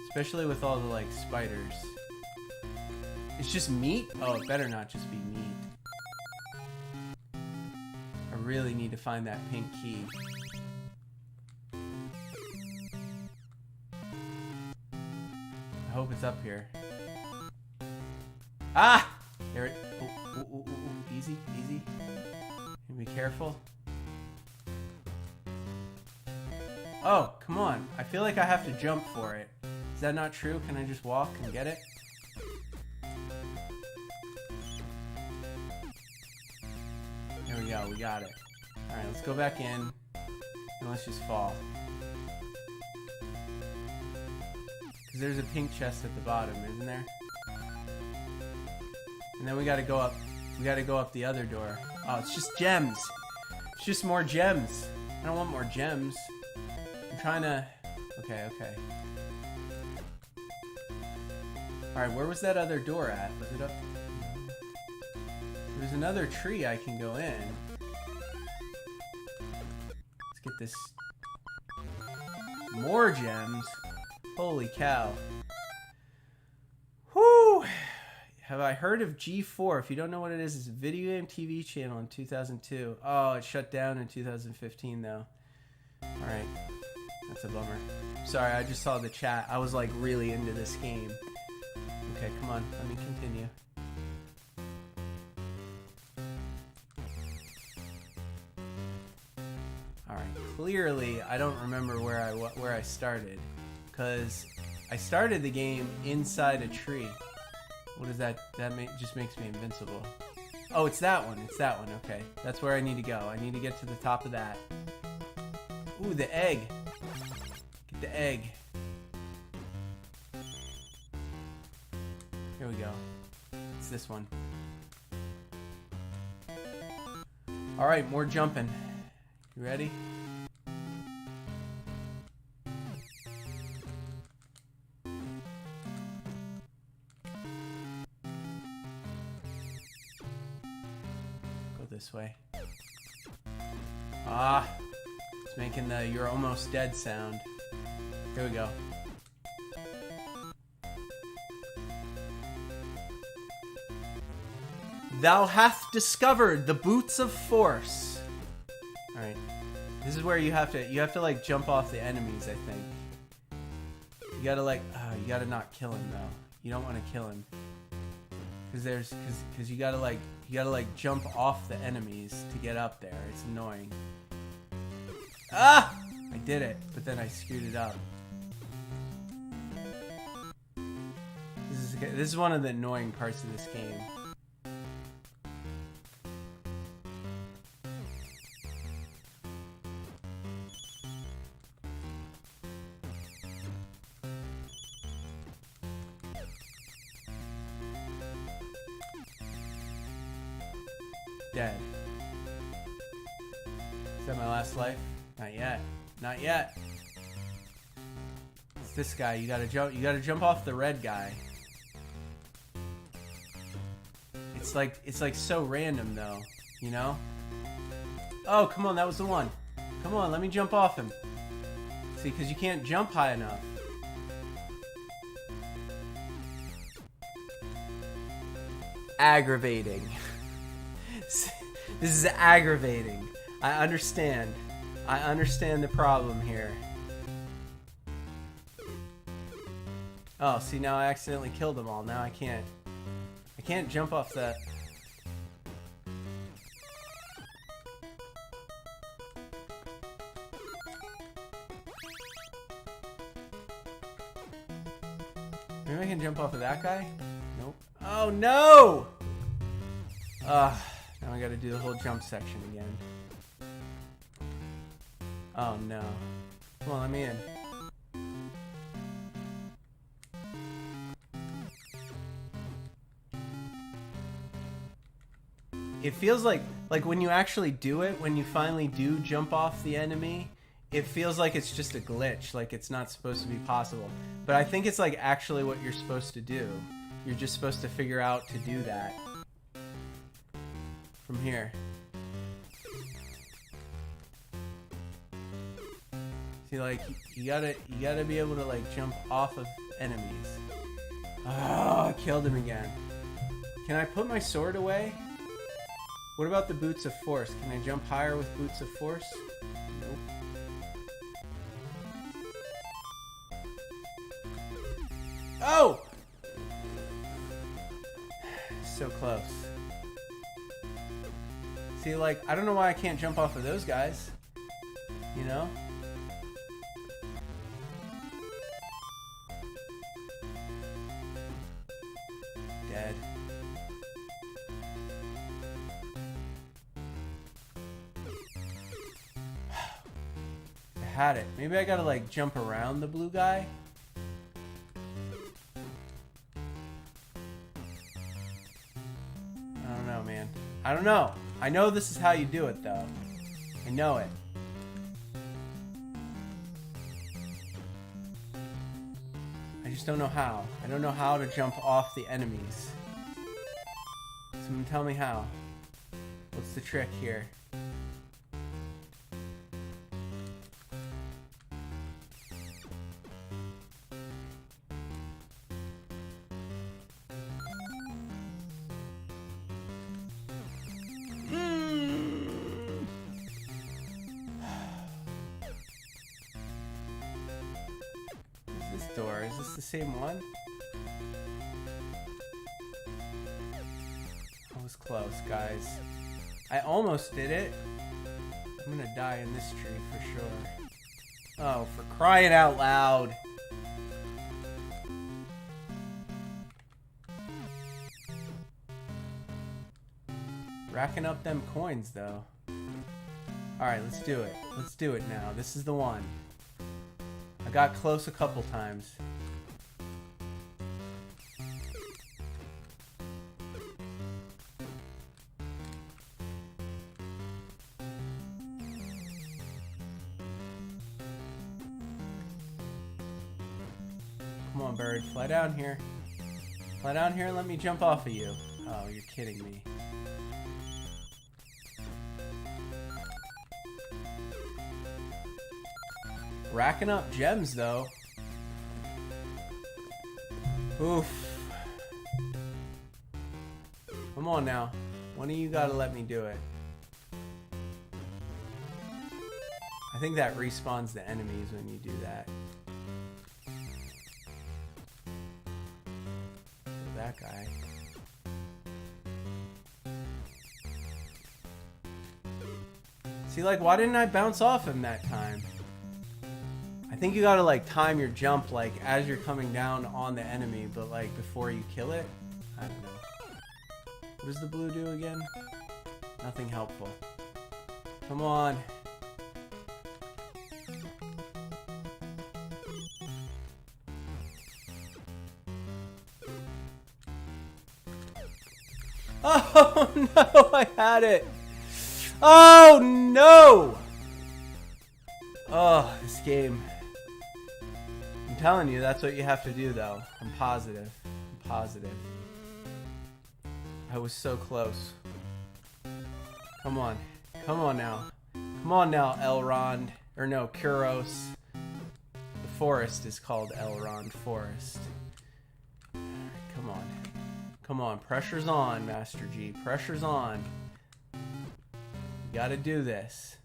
Especially with all the, like, spiders. It's just meat? Oh, it better not just be meat. I really need to find that pink key. I hope it's up here. Ah! There it. Ooh. Easy, easy. Be careful. Oh, come on. I feel like I have to jump for it. Is that not true? Can I just walk and get it? There we go. We got it. Alright, let's go back in. And let's just fall. Because there's a pink chest at the bottom, isn't there? And then we gotta go up. We gotta go up the other door. Oh, it's just gems. It's just more gems. I don't want more gems. I'm trying to... Okay. Alright, where was that other door at? Was it up? There's another tree I can go in. Let's get this... More gems? Holy cow. Whew! Have I heard of G4? If you don't know what it is, it's a video game TV channel in 2002. Oh, it shut down in 2015 though. Alright. That's a bummer. Sorry, I just saw the chat. I was like really into this game. Okay, come on. Let me continue. Alright, clearly I don't remember where I started. Because I started the game inside a tree. What is that? Just makes me invincible. Oh, it's that one. It's that one. Okay. That's where I need to go. I need to get to the top of that. Ooh, the egg. Get the egg. Here we go. It's this one. Alright, more jumping. You ready? This way. Ah, it's making the "you're almost dead" sound. Here we go. Thou hath discovered the boots of force. All right, this is where you have to like jump off the enemies. I think you gotta like you gotta not kill him though. You don't want to kill him because you gotta like jump off the enemies to get up there. It's annoying. Ah! I did it, but then I screwed it up. This is one of the annoying parts of this game. Dead. Is that my last life? Not yet. Not yet. It's this guy. You gotta jump off the red guy. It's like so random though, you know? Oh, come on, that was the one. Come on, let me jump off him. See, because you can't jump high enough. Aggravating. This is aggravating. I understand. I understand the problem here. Oh, see, now I accidentally killed them all. Now I can't jump off that. Maybe I can jump off of that guy? Nope. Oh, no! Now I gotta do the whole jump section again. Oh, no. Come on, let me in. It feels like when you actually do it, when you finally do jump off the enemy, it feels like it's just a glitch, like it's not supposed to be possible. But I think it's like actually what you're supposed to do. You're just supposed to figure out to do that. From here. See, like, you gotta be able to, like, jump off of enemies. Oh, I killed him again. Can I put my sword away? What about the Boots of Force? Can I jump higher with Boots of Force? Nope. Oh! So close. See, like, I don't know why I can't jump off of those guys. You know? Dead. I had it. Maybe I gotta, like, jump around the blue guy. I don't know, man. I don't know. I know this is how you do it, though. I know it. I just don't know how. I don't know how to jump off the enemies. Someone tell me how. What's the trick here? Door. Is this the same one? I was close, guys. I almost did it. I'm gonna die in this tree for sure. Oh, for crying out loud. Racking up them coins, though. Alright, let's do it. Let's do it now. This is the one. I got close a couple times. Come on, bird. Fly down here. Fly down here and let me jump off of you. Oh, you're kidding me. Racking up gems, though. Oof. Come on now. One of you gotta let me do it. I think that respawns the enemies when you do that. That guy. See, like, why didn't I bounce off him that time? I think you gotta, like, time your jump, like, as you're coming down on the enemy, but, like, before you kill it? I don't know. What does the blue do again? Nothing helpful. Come on. Oh, no! I had it! Oh, no! Oh, this game. I'm telling you, that's what you have to do, though. I'm positive. I'm positive. I was so close. Come on. Come on now. Come on now, Elrond. Or no, Kuros. The forest is called Elrond Forest. Come on. Come on. Pressure's on, Master G. Pressure's on. You gotta do this.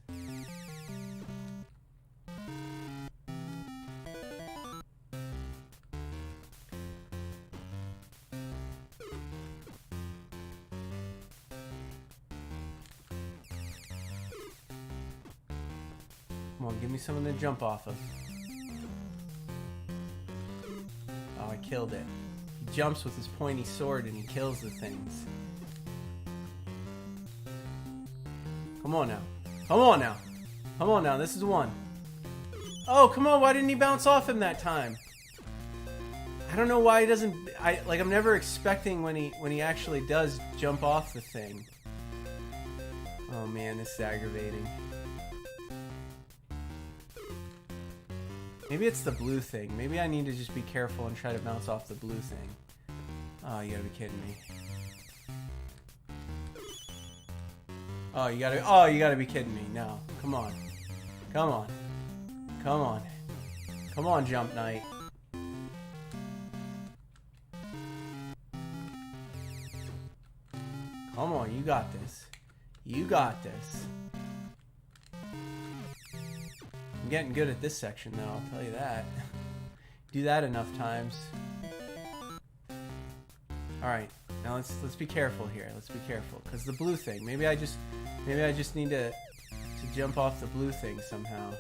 Come on, give me someone to jump off of. Oh, I I killed it. He jumps with his pointy sword and he kills the things. Come on now. Come on now. Come on now. This is one. Oh, come on. Why didn't he bounce off him that time? I don't know why he doesn't... I'm never expecting when he actually does jump off the thing. Oh, man. This is aggravating. Maybe it's the blue thing. Maybe I need to just be careful and try to bounce off the blue thing. Oh, you gotta be kidding me. Oh, you gotta be kidding me. No. Come on. Come on. Come on. Come on, Jump Knight. Come on, you got this. You got this. I'm getting good at this section, though, I'll tell you that. Do that enough times. Alright, now let's be careful here. Let's be careful. Because the blue thing, maybe I just need to jump off the blue thing somehow.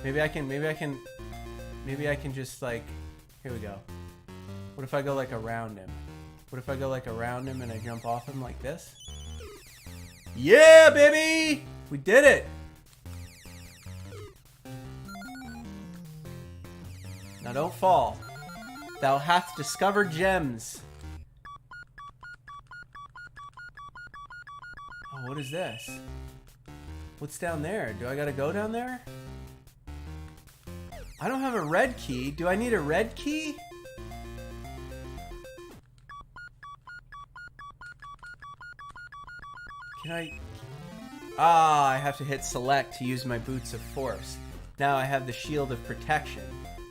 Maybe I can just, like, here we go. What if I go, like, around him? What if I go, like, around him and I jump off him like this? Yeah, baby! We did it! Now don't fall. Thou hast discovered gems. Oh, what is this? What's down there? Do I gotta go down there? I don't have a red key. Do I need a red key? Can I... Ah, I have to hit select to use my Boots of Force. Now I have the Shield of Protection.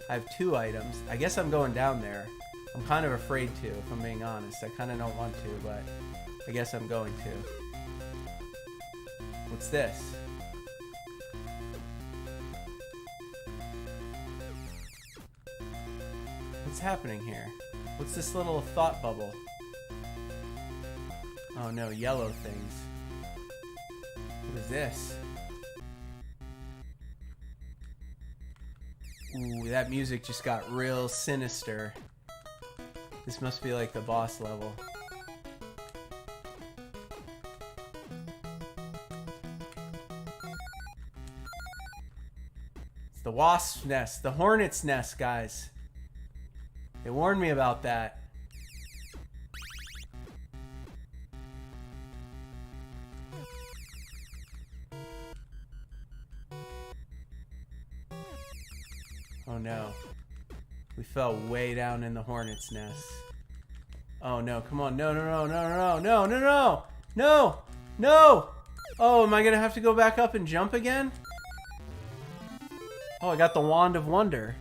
I have 2 items. I guess I'm going down there. I'm kind of afraid to, if I'm being honest. I kind of don't want to, but I guess I'm going to. What's this? What's happening here? What's this little thought bubble? Oh no, yellow things. What is this? Ooh, that music just got real sinister. This must be like the boss level. It's the wasp's nest, the hornet's nest, guys. They warned me about that. Oh no. We fell way down in the hornet's nest. Oh no, come on. No, no, no, no, no, no, no, no, no, no. Oh, am I gonna have to go back up and jump again? Oh, I got the Wand of Wonder.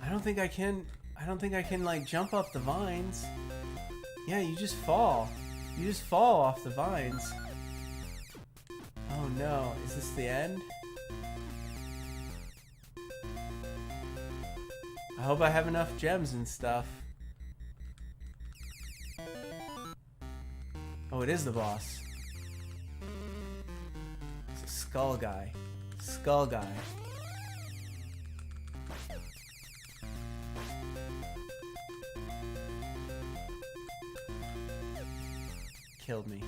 I don't think I can like jump up the vines. Yeah, you just fall. You just fall off the vines. Oh no, is this the end? I hope I have enough gems and stuff. Oh, it is the boss. It's a skull guy. Skull guy. Killed me.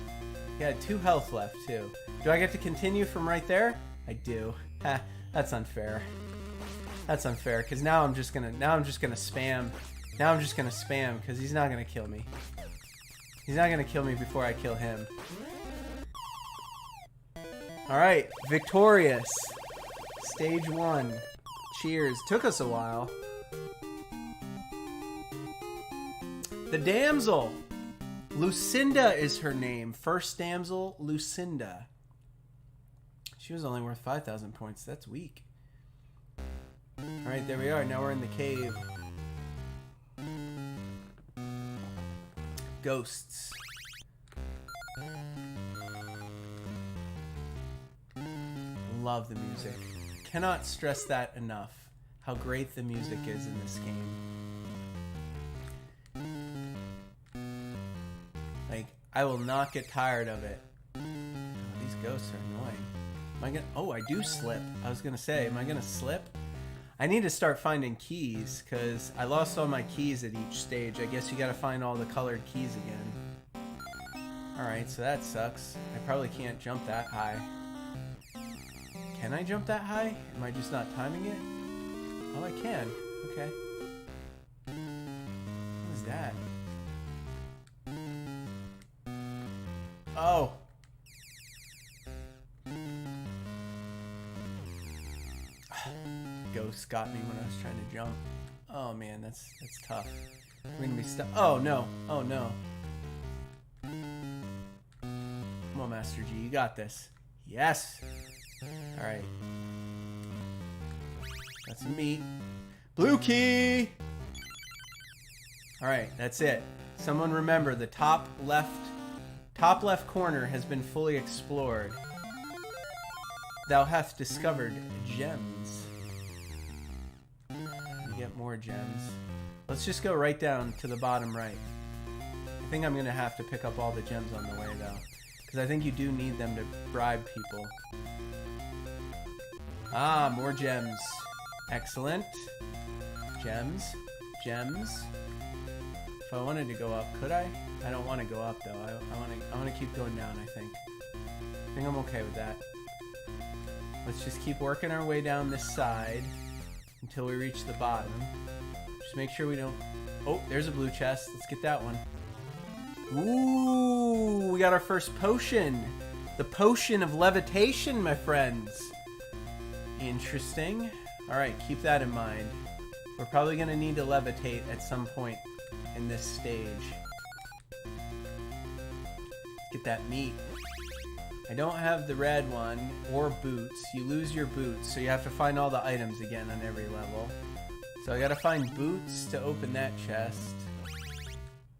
He had 2 health left, too. Do I get to continue from right there? I do. Ha, that's unfair. That's unfair, because now I'm just gonna spam. Now I'm just gonna spam, because he's not gonna kill me. He's not gonna kill me before I kill him. Alright, victorious. Stage 1. Cheers. Took us a while. The damsel! Lucinda is her name. First damsel, Lucinda. She was only worth 5,000 points. That's weak. Alright, there we are. Now we're in the cave. Ghosts. Love the music. Cannot stress that enough. How great the music is in this game. Like, I will not get tired of it. Oh, these ghosts are annoying. Am I gonna... Oh, I do slip. I was gonna say, am I gonna slip? I need to start finding keys because I lost all my keys at each stage. I guess you gotta find all the colored keys again. Alright, so that sucks. I probably can't jump that high. Can I jump that high? Am I just not timing it? Oh, I can. Okay. What is that? Oh. Ghost got me when I was trying to jump. Oh man, that's tough. We're gonna be stuck. Oh no. Oh no. Come on, Master G, you got this. Yes. All right. Got some meat. Blue key. All right, that's it. Someone remember the top left corner has been fully explored. Thou hast discovered gems. You get more gems. Let's just go right down to the bottom right. I think I'm gonna have to pick up all the gems on the way though, because I think you do need them to bribe people. Ah, more gems. Excellent. Gems. Gems. If I wanted to go up, could I? I don't want to go up though. I want to keep going down, I think. I think I'm okay with that. Let's just keep working our way down this side until we reach the bottom. Just make sure we don't... Oh, there's a blue chest. Let's get that one. Ooh, we got our first potion. The potion of levitation, my friends. Interesting. All right, keep that in mind. We're probably going to need to levitate at some point in this stage. Let's get that meat. I don't have the red one or boots. You lose your boots, so you have to find all the items again on every level. So I gotta find boots to open that chest,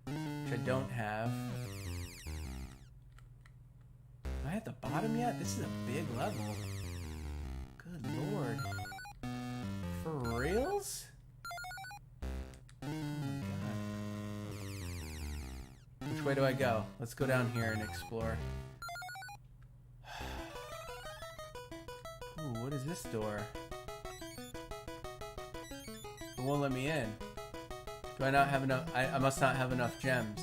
which I don't have. Am I at the bottom yet? This is a big level. Good lord. For reals? Oh my god. Which way do I go? Let's go down here and explore. Ooh, what is this door? It won't let me in. Do I not have enough? I must not have enough gems.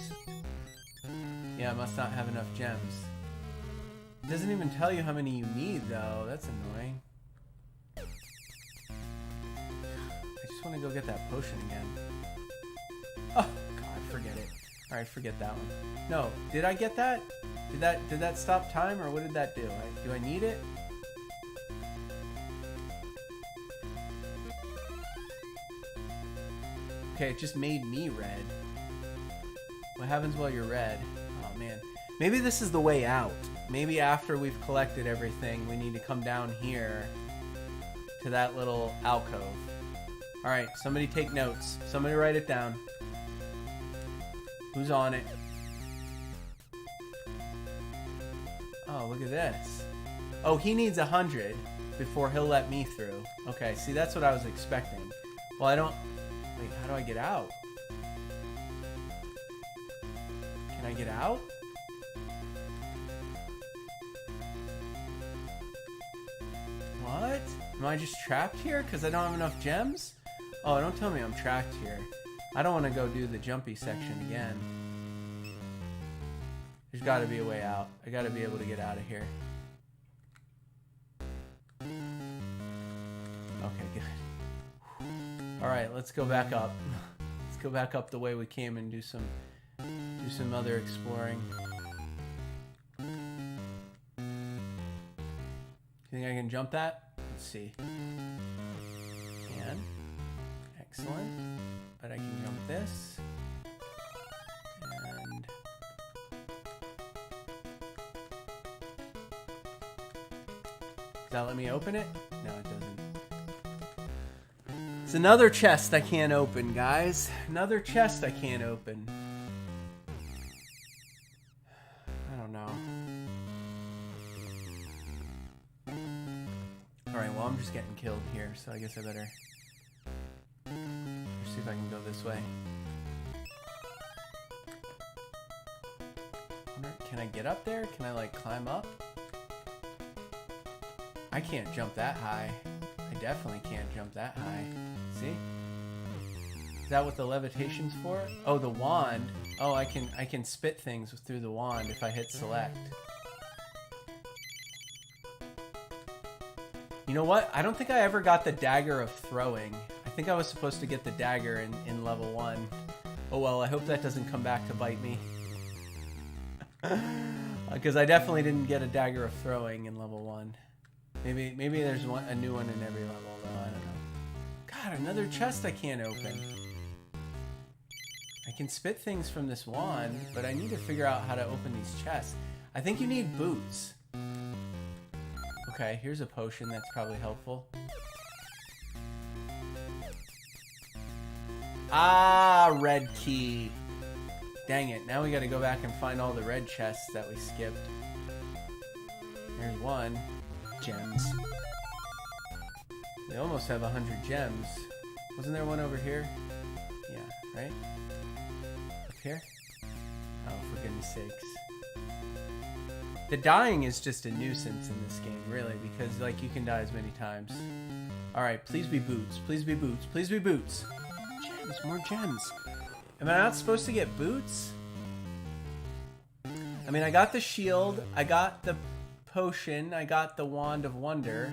Yeah, I must not have enough gems. It doesn't even tell you how many you need, though. That's annoying. I just want to go get that potion again. Oh, God, forget it. Alright, forget that one. No, did I get that? Did that stop time, or what did that do? Do I need it? Okay, it just made me red. What happens while you're red? Oh man. Maybe this is the way out. Maybe after we've collected everything, we need to come down here to that little alcove. Alright, somebody take notes. Somebody write it down. Who's on it? Oh, look at this. Oh, he needs 100 before he'll let me through. Okay, see, that's what I was expecting. Well, I don't... Wait, how do I get out? Can I get out? What? Am I just trapped here because I don't have enough gems? Oh, don't tell me I'm trapped here. I don't want to go do the jumpy section again. There's got to be a way out. I got to be able to get out of here. Okay, good. Alright, let's go back up. Let's go back up the way we came and do some other exploring. Do you think I can jump that? Let's see. Can. Excellent. But I can jump this. And... Does that let me open it? No, it doesn't. It's another chest I can't open, guys. Another chest I can't open. I don't know. Alright, well, I'm just getting killed here, so I guess I better see if I can go this way. Can I get up there? Can I, like, climb up? I can't jump that high. I definitely can't jump that high. See? Is that what the levitation's for? Oh, the wand. Oh, I can spit things through the wand if I hit select. You know what? I don't think I ever got the dagger of throwing. I think I was supposed to get the dagger in level 1. Oh well, I hope that doesn't come back to bite me. Because I definitely didn't get a dagger of throwing in level 1. Maybe there's a new one in every level, though. I don't know. God, another chest I can't open. I can spit things from this wand, but I need to figure out how to open these chests. I think you need boots. Okay, here's a potion that's probably helpful. Ah, red key. Dang it, now we gotta go back and find all the red chests that we skipped. There's one. Gems. We almost have 100 gems. Wasn't there one over here? Yeah, right? Up here? Oh, for goodness sakes. The dying is just a nuisance in this game, really, because, like, you can die as many times. Alright, please be boots. Please be boots. Please be boots. Gems, more gems. Am I not supposed to get boots? I mean, I got the shield, I got the potion, I got the wand of wonder.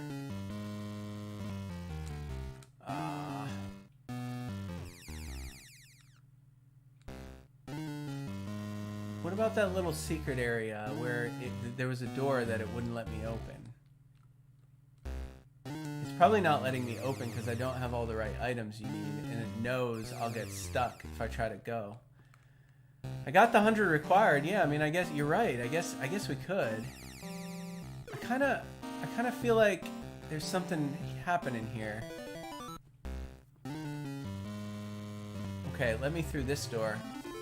What about that little secret area where there was a door that it wouldn't let me open? It's probably not letting me open because I don't have all the right items you need, and it knows I'll get stuck if I try to go. I got the 100 required. Yeah, I mean, I guess you're right. I guess we could. I kind of feel like there's something happening here. Okay, let me through this door.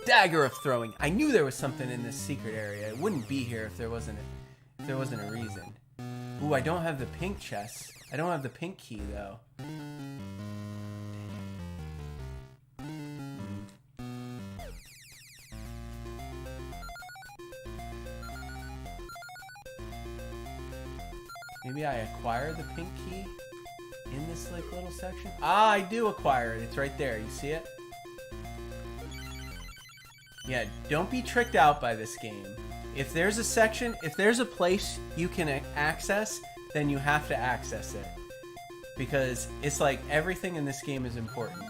Dagger of throwing. I knew there was something in this secret area. It wouldn't be here if there wasn't a reason. Ooh, I don't have the pink chest. I don't have the pink key though. Maybe I acquire the pink key in this like little section. Ah, I do acquire it. It's right there. You see it? Yeah, don't be tricked out by this game. If there's a section, if there's a place you can access, then you have to access it. Because it's like everything in this game is important.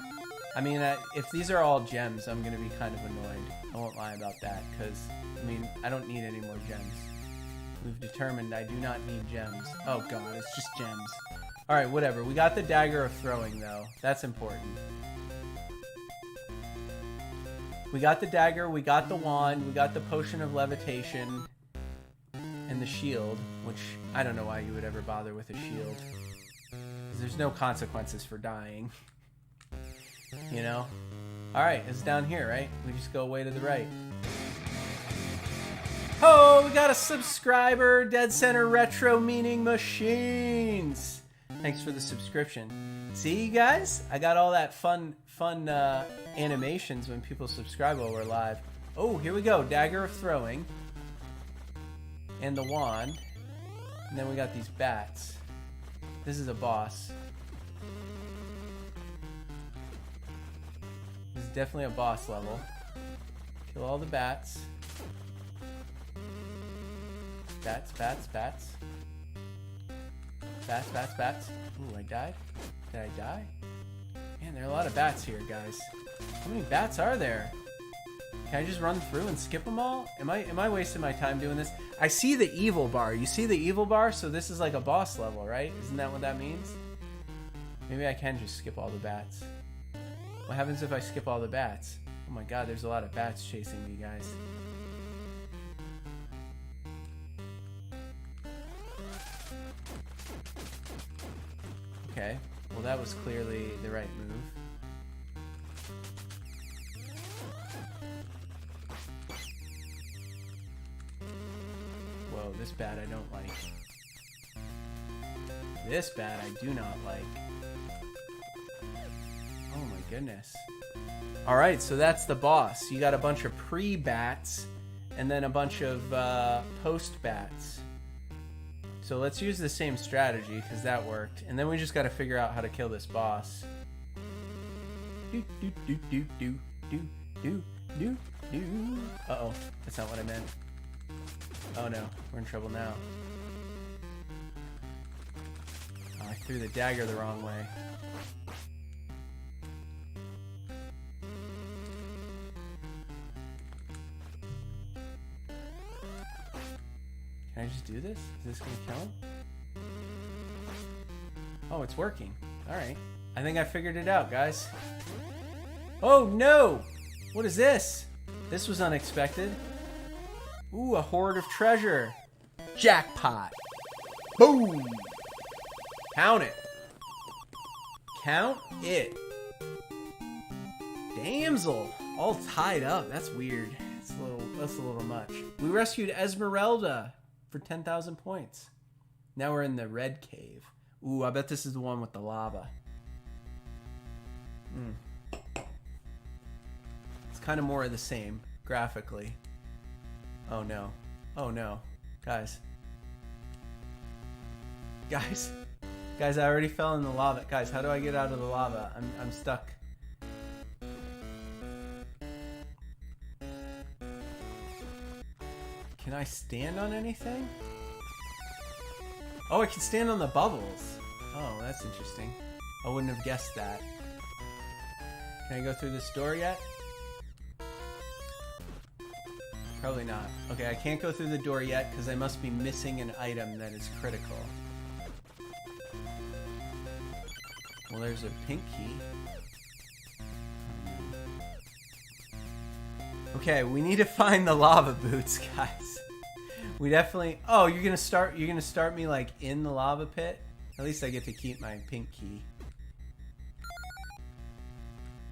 I mean, if these are all gems, I'm going to be kind of annoyed. I won't lie about that, because, I mean, I don't need any more gems. We've determined I do not need gems. Oh god, it's just gems. Alright, whatever. We got the dagger of throwing, though. That's important. We got the dagger, we got the wand, we got the potion of levitation, and the shield, which I don't know why you would ever bother with a shield. Because there's no consequences for dying. You know? Alright, it's down here, right? We just go way to the right. Oh, we got a subscriber! Dead Center Retro Meaning Machines! Thanks for the subscription. See, you guys? I got all that fun animations when people subscribe while we're live. Oh, here we go. Dagger of throwing. And the wand. And then we got these bats. This is a boss. This is definitely a boss level. Kill all the bats. Bats, bats, bats. Bats, bats, bats. Ooh, I died? Did I die? Man, there are a lot of bats here, guys. How many bats are there? Can I just run through and skip them all? Am I wasting my time doing this? I see the evil bar. You see the evil bar? So this is like a boss level, right? Isn't that what that means? Maybe I can just skip all the bats. What happens if I skip all the bats? Oh my god, there's a lot of bats chasing me, guys. Okay, well that was clearly the right move. Whoa, this bat I don't like. This bat I do not like. Oh my goodness. Alright, so that's the boss. You got a bunch of pre-bats and then a bunch of post-bats So let's use the same strategy because that worked. And then we just got to figure out how to kill this boss. Uh-oh. That's not what I meant. Oh no. We're in trouble now. Oh, I threw the dagger the wrong way. Can I just do this? Is this gonna kill him? Oh, it's working. Alright. I think I figured it out, guys. Oh no! What is this? This was unexpected. Ooh, a hoard of treasure. Jackpot. Boom! Count it. Count it. Damsel. All tied up. That's weird. That's a little much. We rescued Esmeralda for 10,000 points. Now we're in the red cave. Ooh, I bet this is the one with the lava. It's kind of more of the same graphically. Oh no. Oh no. Guys, I already fell in the lava. Guys, how do I get out of the lava? I'm stuck. Can I stand on anything? Oh, I can stand on the bubbles. Oh, that's interesting. I wouldn't have guessed that. Can I go through this door yet? Probably not. Okay, I can't go through the door yet because I must be missing an item that is critical. Well, there's a pink key. Okay, we need to find the lava boots, guys. We definitely... Oh, you're gonna start me like in the lava pit? At least I get to keep my pink key.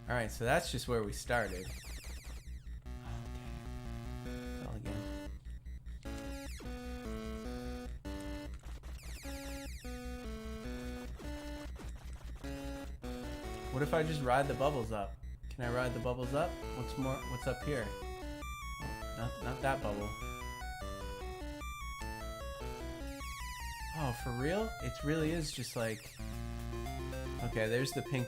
Alright, so that's just where we started. What if I just ride the bubbles up? Can I ride the bubbles up? What's up here? Oh, not that bubble. Oh, for real? It really is just like... Okay, there's the pink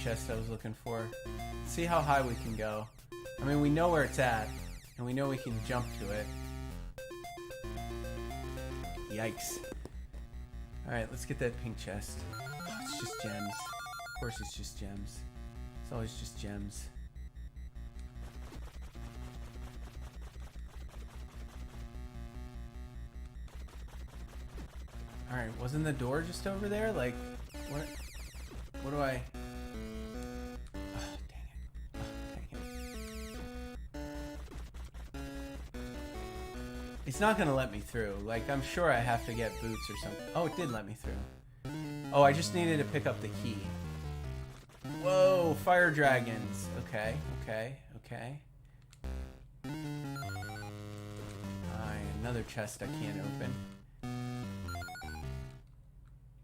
chest I was looking for. Let's see how high we can go. I mean, we know where it's at, and we know we can jump to it. Yikes. Alright, let's get that pink chest. Oh, it's just gems. Of course it's just gems. It's always just gems. Alright, wasn't the door just over there? Like, what do I... Oh, dang it. Oh, dang it. It's not gonna let me through. Like, I'm sure I have to get boots or something. Oh, it did let me through. Oh, I just needed to pick up the key. Whoa, fire dragons. Okay. Another chest I can't open.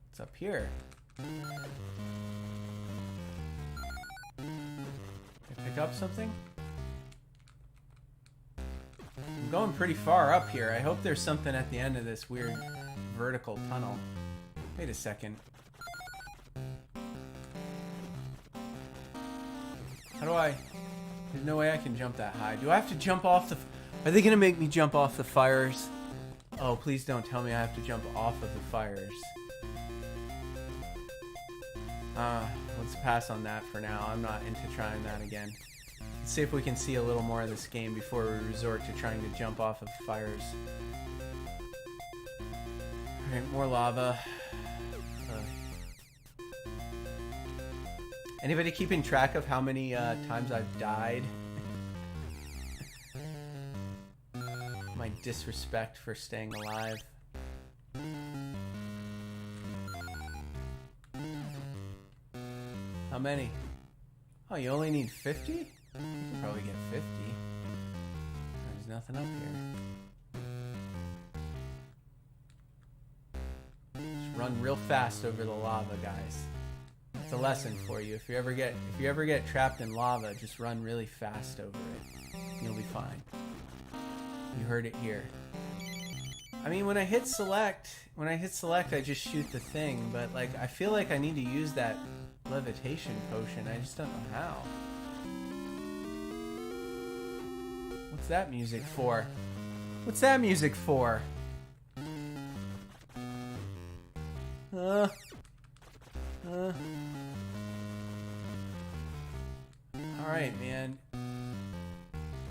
What's up here? Can I pick up something? I'm going pretty far up here. I hope there's something at the end of this weird vertical tunnel. Wait a second. How do I... There's no way I can jump that high. Do I have to jump off the... Are they going to make me jump off the fires? Oh, please don't tell me I have to jump off of the fires. Let's pass on that for now. I'm not into trying that again. Let's see if we can see a little more of this game before we resort to trying to jump off of fires. Alright, more lava. Anybody keeping track of how many times I've died? My disrespect for staying alive. How many? Oh, you only need 50? You can probably get 50. There's nothing up here. Just run real fast over the lava, guys. It's a lesson for you. If you ever get trapped in lava, just run really fast over it. You'll be fine. You heard it here. I mean, when I hit select, I just shoot the thing, but like, I feel like I need to use that levitation potion. I just don't know how. What's that music for? What's that music for? Alright, man.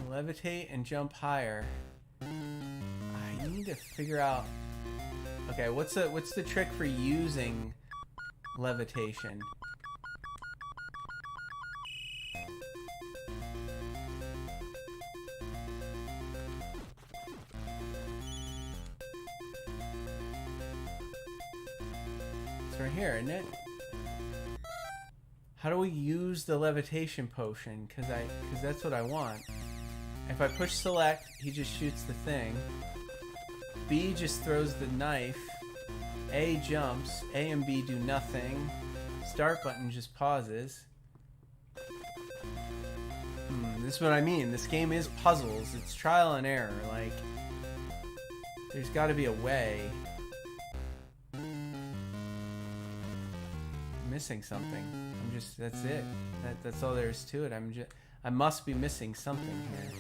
Levitate and jump higher. I need to figure out... Okay, what's the trick for using levitation? It's right here, isn't it? How do we use the levitation potion? Because that's what I want. If I push select, he just shoots the thing. B just throws the knife. A jumps. A and B do nothing. Start button just pauses. This is what I mean. This game is puzzles. It's trial and error. Like, there's got to be a way. I'm missing something. That's it. That's all there is to it. I must be missing something here.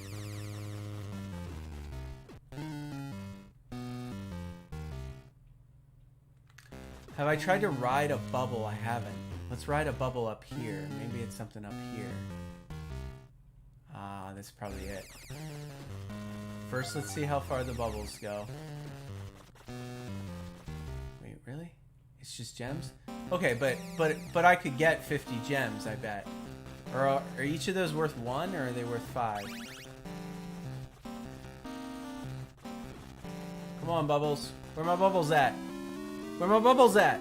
Have I tried to ride a bubble? I haven't. Let's ride a bubble up here. Maybe it's something up here. Ah, that's probably it. First, let's see how far the bubbles go. Wait, really? It's just gems? Okay, but I could get 50 gems, I bet. Or are each of those worth 1, or are they worth 5? Come on, bubbles. Where my bubbles at? Where my bubbles at?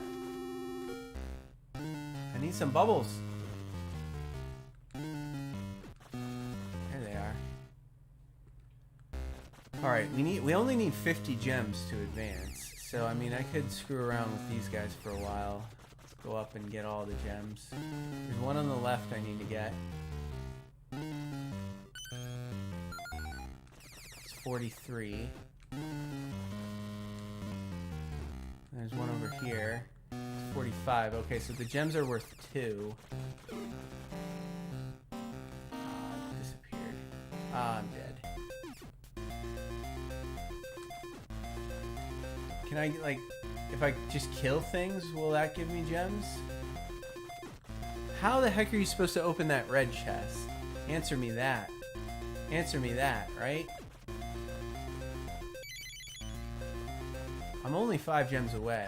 I need some bubbles. There they are. Alright, we only need 50 gems to advance. So, I mean, I could screw around with these guys for a while. Let's go up and get all the gems. There's one on the left I need to get. It's 43. There's one over here. It's 45. Okay, so the gems are worth 2. It disappeared. Ah, I'm dead. Can I, like, if I just kill things, will that give me gems? How the heck are you supposed to open that red chest? Answer me that. Answer me that, right? I'm only 5 gems away.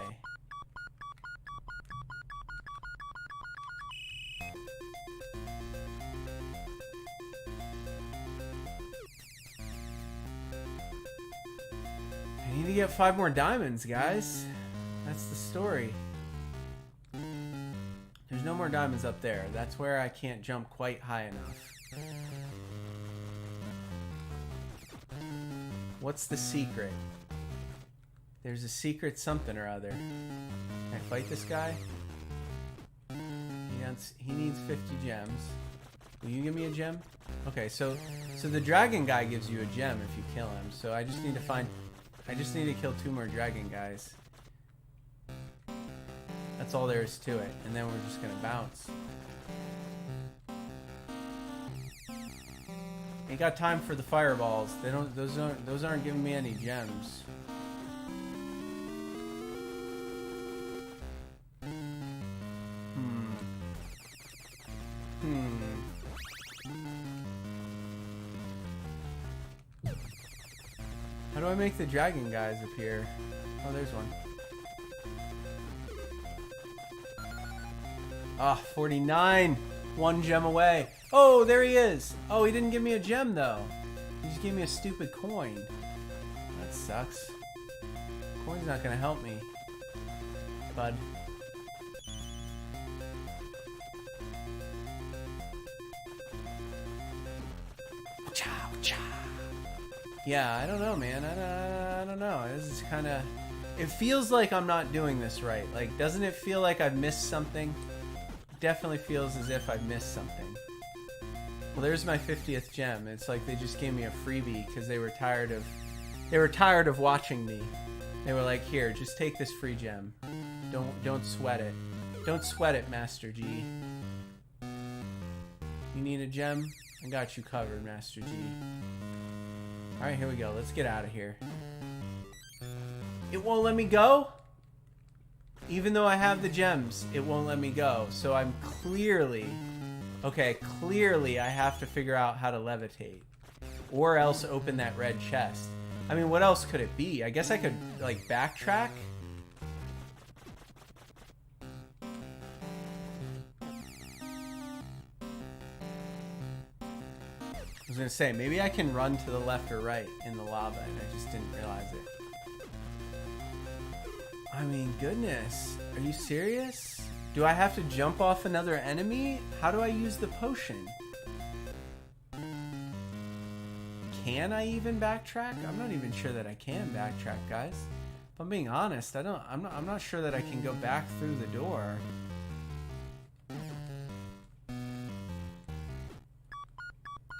I need to get 5 more diamonds, guys. That's the story. There's no more diamonds up there. That's where I can't jump quite high enough. What's the secret? There's a secret something or other. Can I fight this guy? He needs 50 gems. Will you give me a gem? Okay, so the dragon guy gives you a gem if you kill him. So I just need to kill 2 more dragon guys. That's all there is to it. And then we're just gonna bounce. Ain't got time for the fireballs. Those aren't giving me any gems. How do I make the dragon guys appear? Oh, there's one. Ah, 49. 1 gem away. Oh, there he is. Oh, he didn't give me a gem, though. He just gave me a stupid coin. That sucks. Coin's not gonna help me, bud. Yeah, I don't know, man. I don't know. This is kind of... It feels like I'm not doing this right. Like, doesn't it feel like I've missed something? Definitely feels as if I've missed something. Well, there's my 50th gem. It's like they just gave me a freebie because they were tired of watching me. They were like, here, just take this free gem. Don't sweat it. Don't sweat it, Master G. You need a gem? I got you covered, Master G. Alright, here we go. Let's get out of here. It won't let me go? Even though I have the gems, it won't let me go. So I'm clearly... Okay, clearly I have to figure out how to levitate. Or else open that red chest. I mean, what else could it be? I guess I could, like, backtrack? I was gonna say, maybe I can run to the left or right in the lava, and I just didn't realize it. I mean, goodness. Are you serious? Do I have to jump off another enemy? How do I use the potion? Can I even backtrack? I'm not even sure that I can backtrack, guys. If I'm being honest, I'm not sure that I can go back through the door.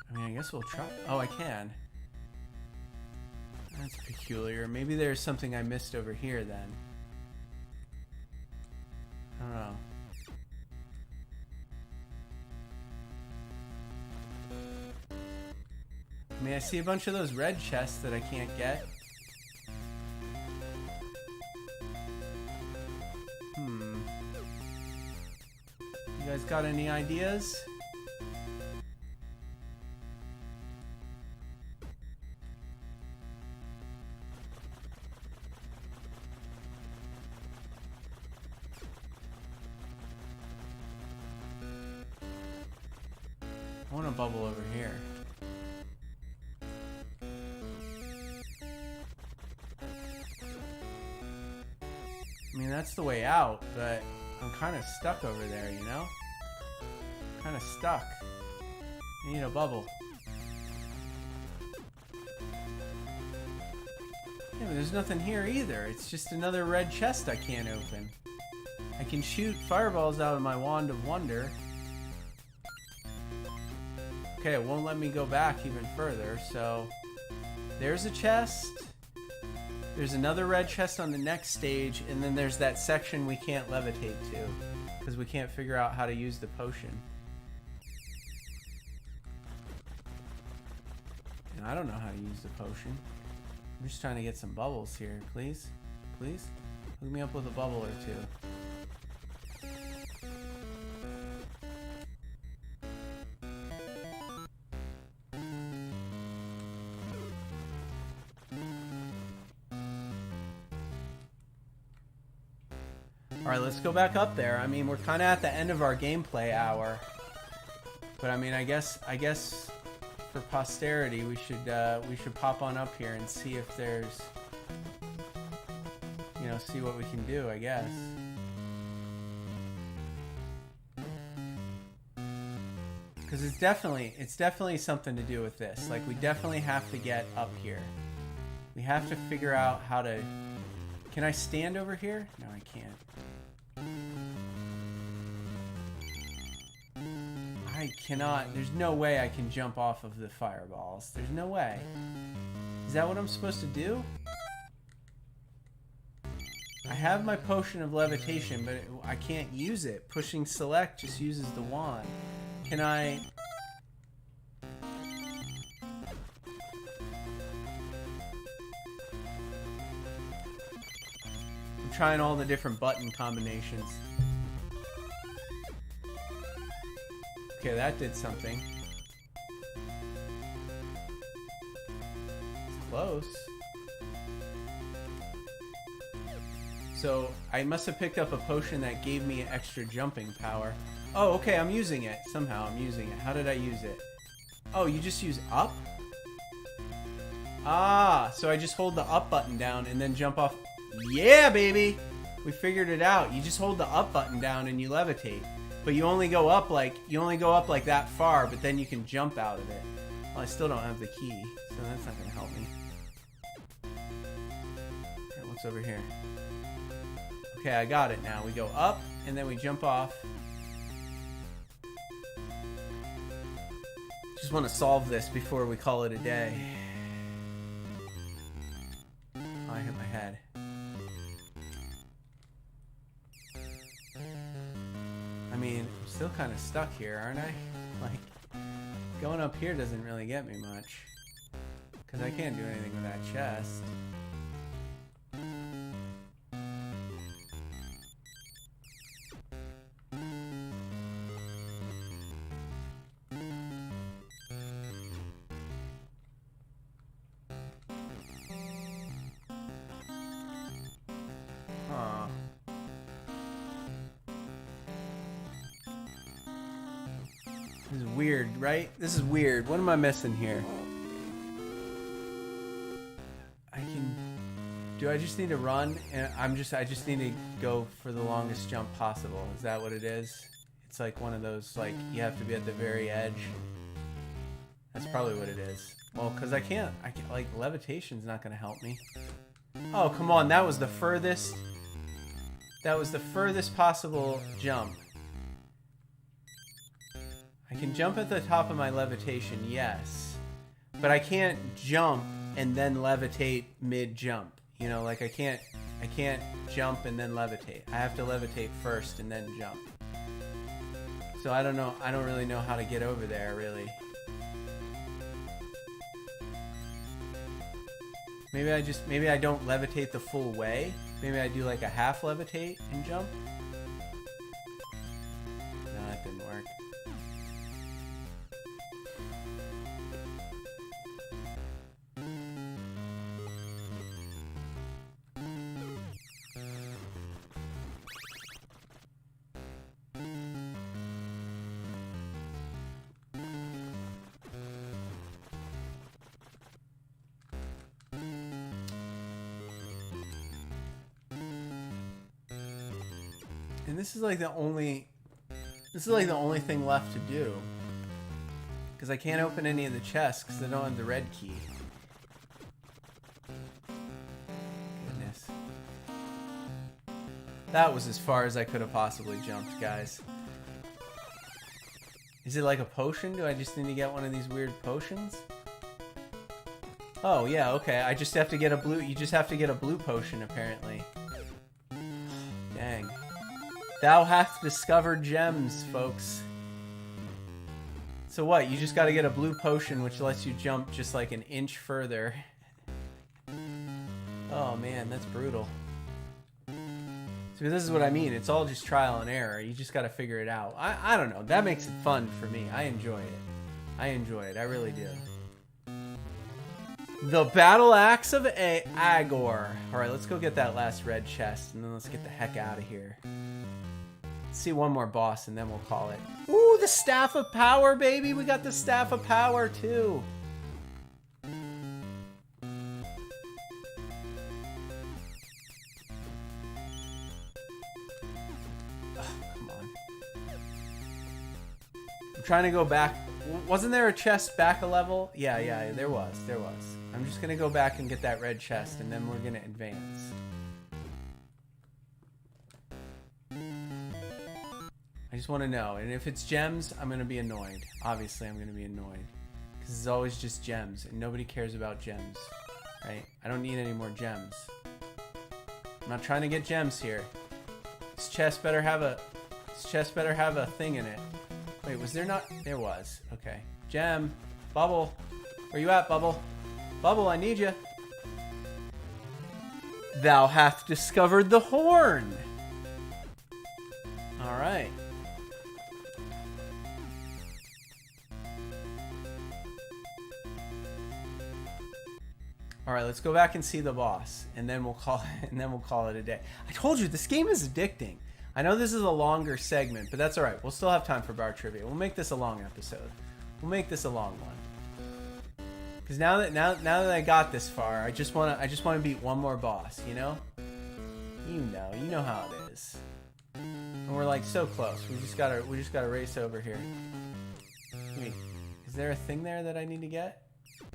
I mean, I guess we'll try. Oh, I can. That's peculiar. Maybe there's something I missed over here then. I don't know. I mean, I see a bunch of those red chests that I can't get. You guys got any ideas? I want a bubble over here. I mean, that's the way out, but I'm kind of stuck over there, you know? Kind of stuck. I need a bubble. Yeah, but there's nothing here either. It's just another red chest I can't open. I can shoot fireballs out of my Wand of Wonder. Okay, it won't let me go back even further, so... There's a chest. There's another red chest on the next stage, and then there's that section we can't levitate to, because we can't figure out how to use the potion. And I don't know how to use the potion. I'm just trying to get some bubbles here, please. Please? Hook me up with a bubble or two. Alright, let's go back up there. I mean, we're kind of at the end of our gameplay hour. But I mean, I guess for posterity, we should pop on up here and see if there's, you know, see what we can do, I guess. Because it's definitely something to do with this. Like, we definitely have to get up here. We have to figure out how to... Can I stand over here? No, I can't. I cannot. There's no way I can jump off of the fireballs. There's no way. Is that what I'm supposed to do? I have my potion of levitation, but I can't use it. Pushing select just uses the wand. Can I... I'm trying all the different button combinations. Okay, that did something. It's close. So, I must have picked up a potion that gave me extra jumping power. Oh, okay, I'm using it. Somehow I'm using it. How did I use it? Oh, you just use up? Ah, so I just hold the up button down and then jump off. Yeah, baby! We figured it out. You just hold the up button down and you levitate. But you only go up like that far, but then you can jump out of it. Well, I still don't have the key, so that's not gonna help me. Okay, what's over here? Okay, I got it now. We go up and then we jump off. Just want to solve this before we call it a day. Oh, I hit my head. mean, I'm still kind of stuck here, aren't I? Like, going up here doesn't really get me much. Because I can't do anything with that chest. This is weird, right? This is weird. What am I missing here? I just need to run, and I just need to go for the longest jump possible. Is that what it is? It's like one of those, like, you have to be at the very edge. That's probably what it is. Well, because I can't, like, levitation's not going to help me. Oh, come on, that was the furthest possible jump. I can jump at the top of my levitation, yes. But I can't jump and then levitate mid-jump. You know, like I can't jump and then levitate. I have to levitate first and then jump. So I don't know. I don't really know how to get over there, really. Maybe I don't levitate the full way. Maybe I do like a half levitate and jump. No, that didn't work. And this is like the only thing left to do. Because I can't open any of the chests because I don't have the red key. Goodness. That was as far as I could have possibly jumped, guys. Is it like a potion? Do I just need to get one of these weird potions? Oh, yeah, okay. I just have to get a blue... You just have to get a blue potion, apparently. Dang. Thou hast discovered gems, folks. So what? You just gotta get a blue potion, which lets you jump just like an inch further. Oh, man, that's brutal. So this is what I mean. It's all just trial and error. You just gotta figure it out. I don't know. That makes it fun for me. I enjoy it. I enjoy it. I really do. The Battle Axe of Agor. Alright, let's go get that last red chest, and then let's get the heck out of here. Let's see one more boss, and then we'll call it. Ooh, the Staff of Power, baby! We got the Staff of Power, too! Come on. I'm trying to go back. Wasn't there a chest back a level? Yeah, there was. I'm just gonna go back and get that red chest, and then we're gonna advance. I just want to know, and if it's gems, I'm gonna be annoyed. Obviously, I'm gonna be annoyed. Because it's always just gems, and nobody cares about gems. Right? I don't need any more gems. I'm not trying to get gems here. This chest better have a thing in it. Wait, was there not? There was. Okay. Gem. Bubble. Where you at, Bubble? Bubble, I need you. Thou hast discovered the horn. Alright. Alright, let's go back and see the boss. And then we'll call it a day. I told you, this game is addicting. I know this is a longer segment, but that's alright. We'll still have time for bar trivia. We'll make this a long episode. We'll make this a long one. Because now that I got this far, I just wanna beat one more boss, you know? You know how it is. And we're like so close. We just gotta race over here. Wait, is there a thing there that I need to get?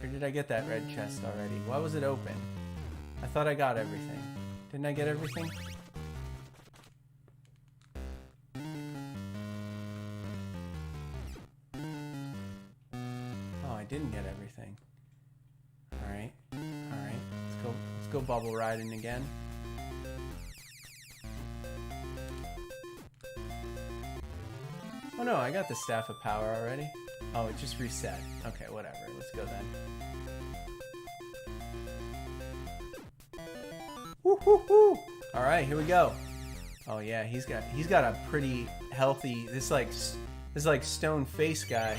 Or did I get that red chest already? Why was it open? I thought I got everything. Didn't I get everything? Oh, I didn't get everything. Alright. Let's go bubble riding again. no, I got the Staff of Power already. Oh, it just reset. Okay, whatever. Let's go then. Woo, woo, woo. All right, here we go. Oh yeah, he's got a pretty healthy. This like stone face guy.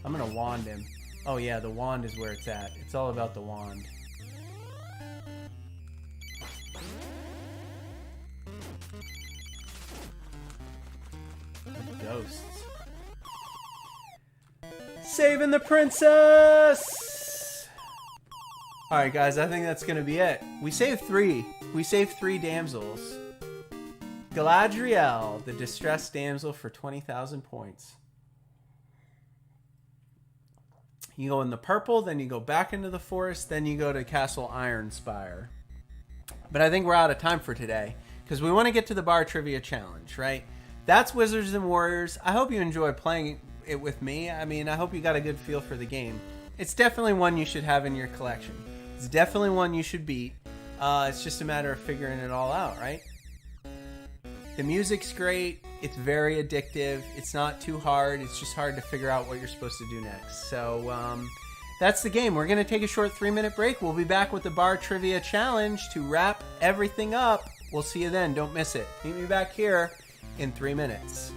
I'm gonna wand him. Oh yeah, the wand is where it's at. It's all about the wand. Ghosts. Saving the princess! Alright guys, I think that's gonna be it. We saved 3. We saved 3 damsels. Galadriel, the distressed damsel, for 20,000 points. You go in the purple, then you go back into the forest, then you go to Castle Ironspire. But I think we're out of time for today, because we want to get to the bar trivia challenge, right? That's Wizards and Warriors. I hope you enjoy playing it with me. I mean, I hope you got a good feel for the game. It's definitely one you should have in your collection. It's definitely one you should beat. It's just a matter of figuring it all out, right? The music's great. It's very addictive. It's not too hard. It's just hard to figure out what you're supposed to do next. So that's the game. We're going to take a short 3-minute break. We'll be back with the Bar Trivia Challenge to wrap everything up. We'll see you then. Don't miss it. Meet me back here in 3 minutes.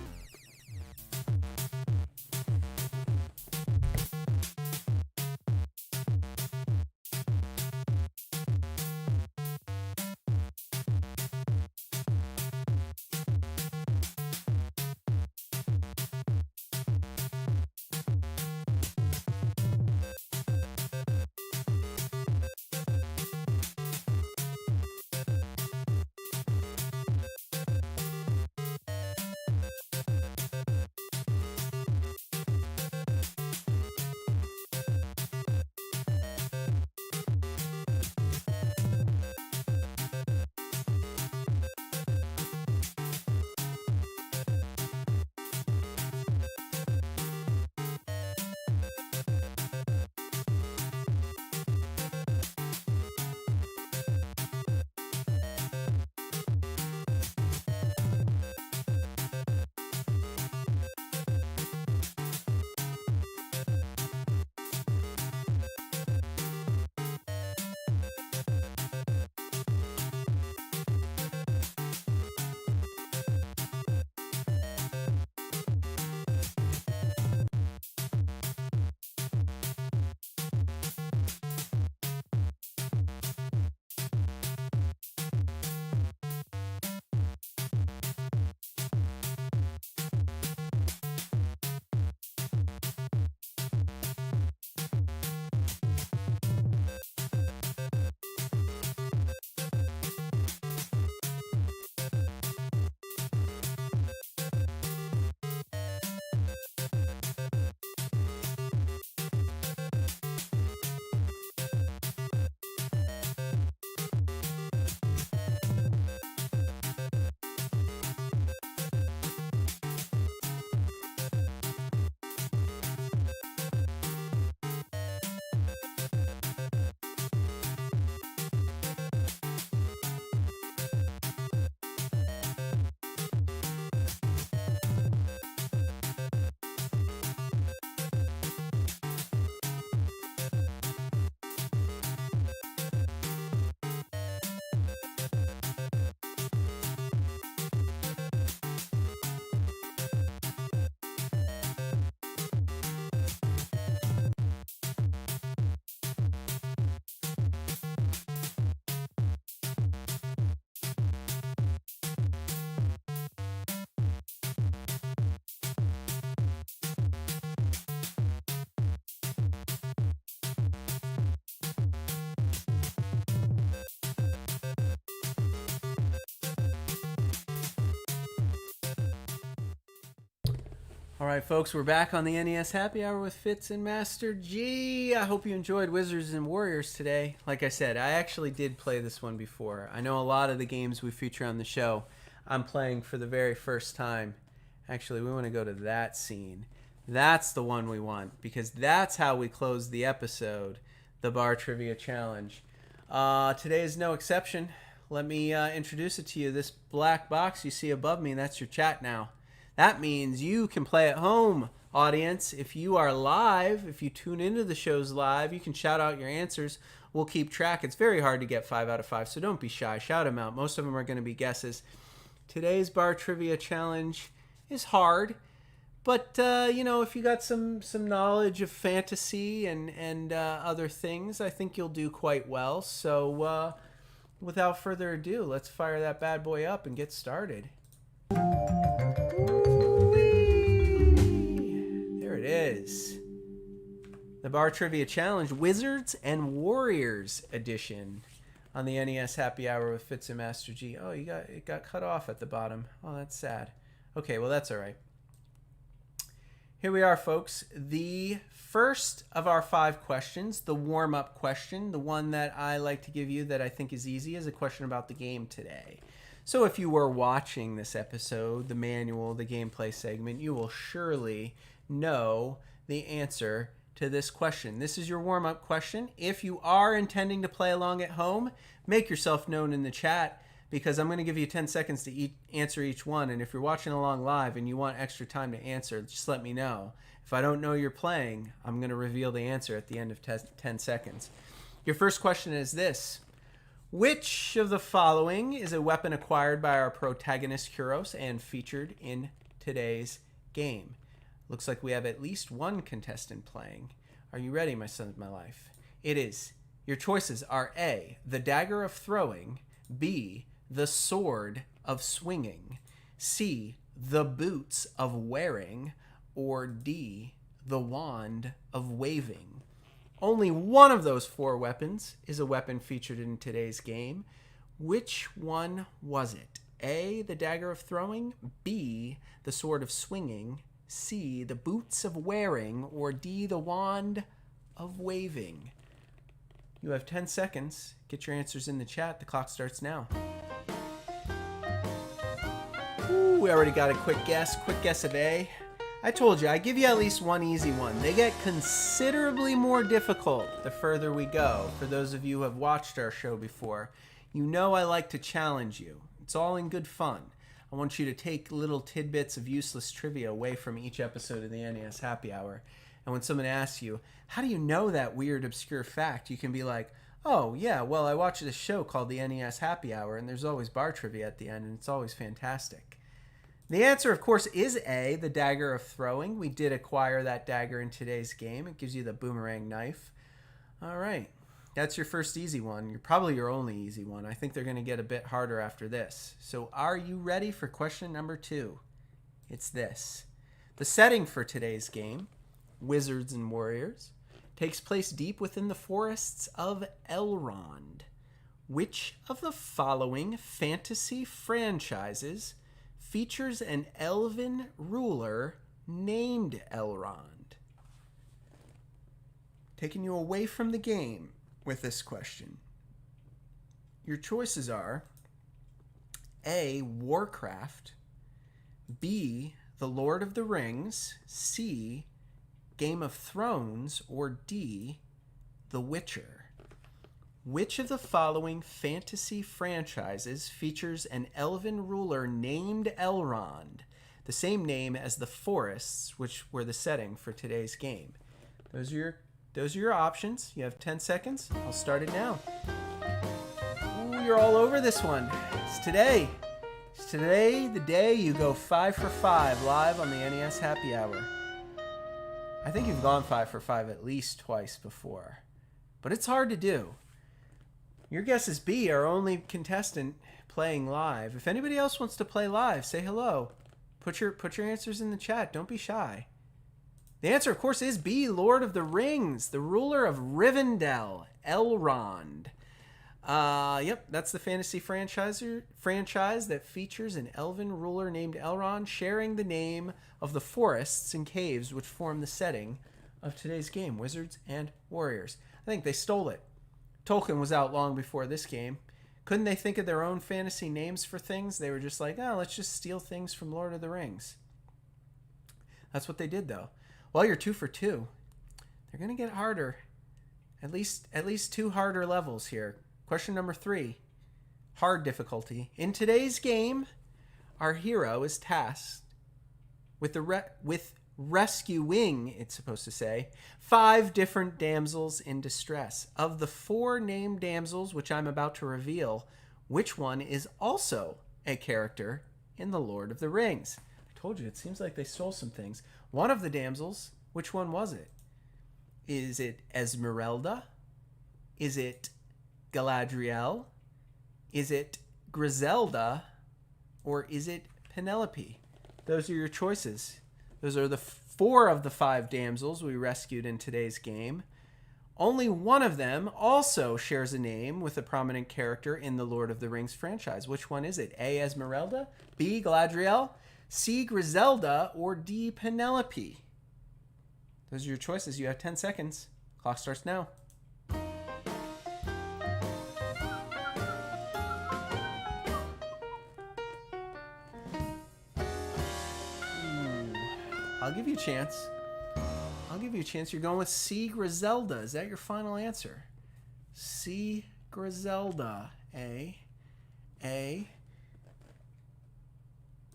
All right, folks, we're back on the NES Happy Hour with Fitz and Master G. I hope you enjoyed Wizards and Warriors today. Like I said, I actually did play this one before. I know a lot of the games we feature on the show I'm playing for the very first time. Actually, we want to go to that scene. That's the one we want, because that's how we close the episode, the Bar Trivia Challenge. Today is no exception. Let me introduce it to you. This black box you see above me, that's your chat now. That means you can play at home, audience. If you are live, if you tune into the shows live, you can shout out your answers. We'll keep track. It's very hard to get 5 out of 5, so don't be shy. Shout them out. Most of them are going to be guesses. Today's bar trivia challenge is hard, but if you got some knowledge of fantasy and other things, I think you'll do quite well. So without further ado, let's fire that bad boy up and get started. There it is. The Bar Trivia Challenge, Wizards and Warriors edition on the NES Happy Hour with Fitz and Master G. Oh, it got cut off at the bottom. Oh, that's sad. Okay, well, that's all right. Here we are, folks. The first of our 5 questions, the warm-up question, the one that I like to give you that I think is easy, is a question about the game today. So if you were watching this episode, the manual, the gameplay segment, you will surely know the answer to this question. This is your warm-up question. If you are intending to play along at home, make yourself known in the chat, because I'm going to give you 10 seconds to answer each one. And if you're watching along live and you want extra time to answer, just let me know. If I don't know you're playing, I'm going to reveal the answer at the end of 10 seconds. Your first question is this. Which of the following is a weapon acquired by our protagonist Kuros and featured in today's game? Looks like we have at least one contestant playing. Are you ready, my son of my life? It is. Your choices are A, the dagger of throwing, B, the sword of swinging, C, the boots of wearing, or D, the wand of waving. Only one of those 4 weapons is a weapon featured in today's game. Which one was it? A, the dagger of throwing, B, the sword of swinging, C, the boots of wearing, or D, the wand of waving. You have 10 seconds. Get your answers in the chat. The clock starts now. Ooh, we already got a quick guess. Quick guess of A. I told you, I give you at least one easy one. They get considerably more difficult the further we go. For those of you who have watched our show before, you know I like to challenge you. It's all in good fun. I want you to take little tidbits of useless trivia away from each episode of the NES Happy Hour. And when someone asks you, how do you know that weird, obscure fact? You can be like, oh, yeah, well, I watch this show called the NES Happy Hour, and there's always bar trivia at the end, and it's always fantastic. The answer, of course, is A, the dagger of throwing. We did acquire that dagger in today's game. It gives you the boomerang knife. All right. That's your first easy one. You're probably your only easy one. I think they're going to get a bit harder after this. So are you ready for question number 2? It's this. The setting for today's game, Wizards and Warriors, takes place deep within the forests of Elrond. Which of the following fantasy franchises features an elven ruler named Elrond? Taking you away from the game with this question. Your choices are A, Warcraft, B, The Lord of the Rings, C, Game of Thrones, or D, The Witcher. Which of the following fantasy franchises features an elven ruler named Elrond, the same name as the forests, which were the setting for today's game? Those are your options. You have 10 seconds. I'll start it now. Ooh, you're all over this one. It's today. It's today the day you go 5 for 5 live on the NES Happy Hour. I think you've gone 5 for 5 at least twice before, but it's hard to do. Your guess is B, our only contestant playing live. If anybody else wants to play live, say hello. Put your answers in the chat. Don't be shy. The answer, of course, is B, Lord of the Rings, the ruler of Rivendell, Elrond. Yep, that's the fantasy franchise that features an elven ruler named Elrond, sharing the name of the forests and caves which form the setting of today's game, Wizards and Warriors. I think they stole it. Tolkien was out long before this game. Couldn't they think of their own fantasy names for things? They were just like, oh, let's just steal things from Lord of the Rings. That's what they did, though. Well, you're 2 for 2. They're going to get harder. At least 2 harder levels here. Question number 3. Hard difficulty. In today's game, our hero is tasked with rescuing, it's supposed to say, 5 different damsels in distress. Of the 4 named damsels, which I'm about to reveal, which one is also a character in The Lord of the Rings? I told you, it seems like they stole some things. One of the damsels, which one was it? Is it Esmeralda? Is it Galadriel? Is it Griselda? Or is it Penelope? Those are your choices. Those are the 4 of the 5 damsels we rescued in today's game. Only one of them also shares a name with a prominent character in the Lord of the Rings franchise. Which one is it? A. Esmeralda, B. Galadriel, C. Griselda, or D. Penelope? Those are your choices. You have 10 seconds. Clock starts now. I'll give you a chance. You're going with C. Griselda. Is that your final answer? C. Griselda. A.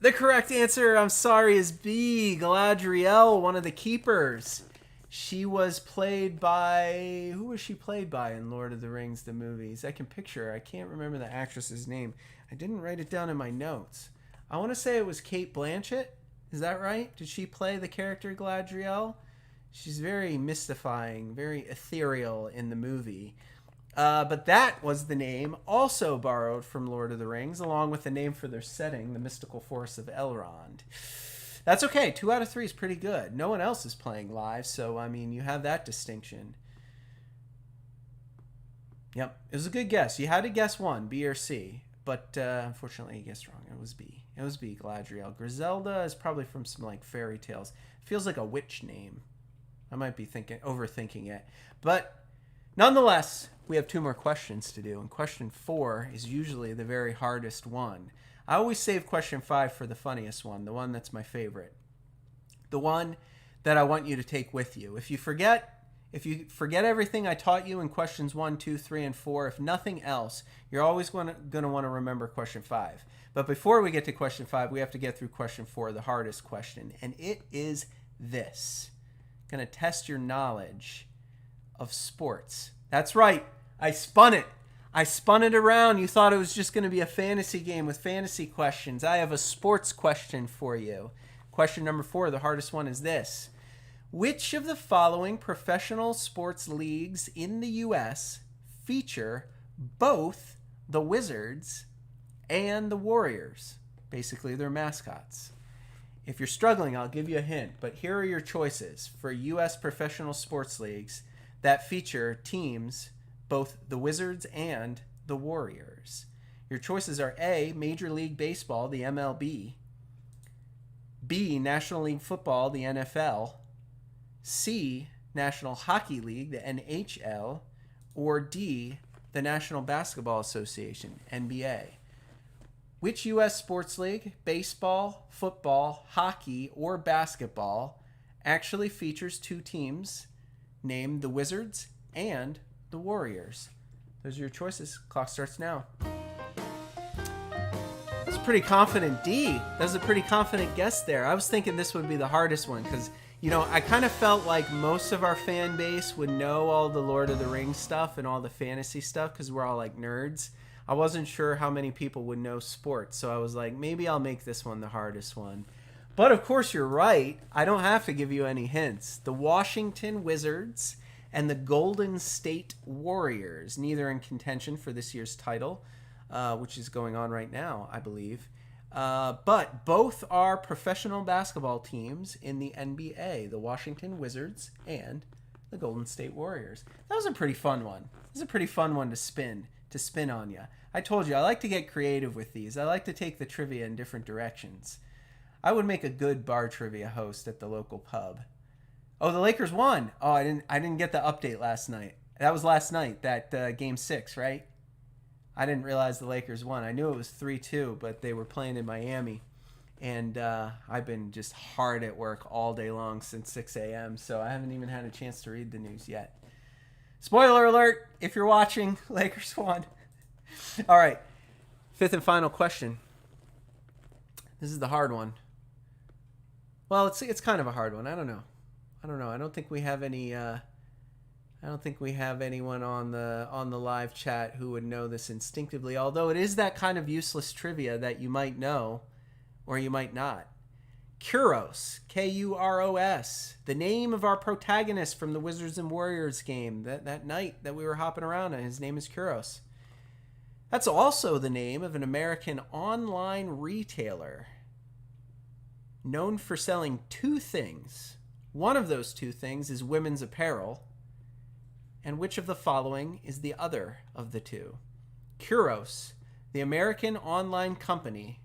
The correct answer, I'm sorry, is B. Galadriel, one of the keepers. She was played by... Who was she played by in Lord of the Rings, the movies? I can picture her. I can't remember the actress's name. I didn't write it down in my notes. I want to say it was Cate Blanchett. Is that right? Did she play the character Galadriel? She's very mystifying, very ethereal in the movie. But that was the name also borrowed from Lord of the Rings, along with the name for their setting, the mystical forest of Elrond. That's okay. 2 out of 3 is pretty good. No one else is playing live, so, I mean, you have that distinction. Yep, it was a good guess. You had to guess one, B or C. But unfortunately, you guessed wrong. It was B. It was B, Galadriel. Griselda is probably from some like fairy tales. Feels like a witch name. I might be overthinking it. But nonetheless, we have 2 more questions to do. And question 4 is usually the very hardest one. I always save question 5 for the funniest one, the one that's my favorite. The one that I want you to take with you. If you forget everything I taught you in questions 1, 2, 3, and 4, if nothing else, you're always going to want to remember question 5. But before we get to question 5, we have to get through question 4, the hardest question. And it is this. Going to test your knowledge of sports. That's right. I spun it. I spun it around. You thought it was just going to be a fantasy game with fantasy questions. I have a sports question for you. Question number 4, the hardest one, is this. Which of the following professional sports leagues in the U.S. feature both the Wizards and the Warriors? Basically, they're mascots. If you're struggling, I'll give you a hint, but here are your choices for U.S. professional sports leagues that feature teams, both the Wizards and the Warriors. Your choices are A, Major League Baseball, the MLB, B, National League Football, the NFL, C, National Hockey League, the NHL, or D, the National Basketball Association, NBA. Which U.S. sports league, baseball, football, hockey, or basketball, actually features 2 teams named the Wizards and the Warriors? Those are your choices. Clock starts now. That was a pretty confident D. That was a pretty confident guess there. I was thinking this would be the hardest one because, you know, I kind of felt like most of our fan base would know all the Lord of the Rings stuff and all the fantasy stuff because we're all like nerds. I wasn't sure how many people would know sports, so I was like, maybe I'll make this one the hardest one. But of course you're right. I don't have to give you any hints. The Washington Wizards and the Golden State Warriors, neither in contention for this year's title, which is going on right now, I believe. But both are professional basketball teams in the NBA, the Washington Wizards and the Golden State Warriors. That was a pretty fun one. It was a pretty fun one to spin on you. I told you, I like to get creative with these. I like to take the trivia in different directions. I would make a good bar trivia host at the local pub. Oh, the Lakers won. Oh, I didn't get the update last night. That was last night, that game 6, right? I didn't realize the Lakers won. I knew it was 3-2, but they were playing in Miami. And I've been just hard at work all day long since 6 a.m., so I haven't even had a chance to read the news yet. Spoiler alert, if you're watching, Lakers won. All right, 5th and final question. This is the hard one. Well, it's kind of a hard one. I don't know. I don't think we have any. I don't think we have anyone on the live chat who would know this instinctively. Although it is that kind of useless trivia that you might know, or you might not. Kuros, Kuros, the name of our protagonist from the Wizards and Warriors game that night that we were hopping around, and his name is Kuros. That's also the name of an American online retailer known for selling two things. One of those two things is women's apparel. And which of the following is the other of the two? Kuros, the American online company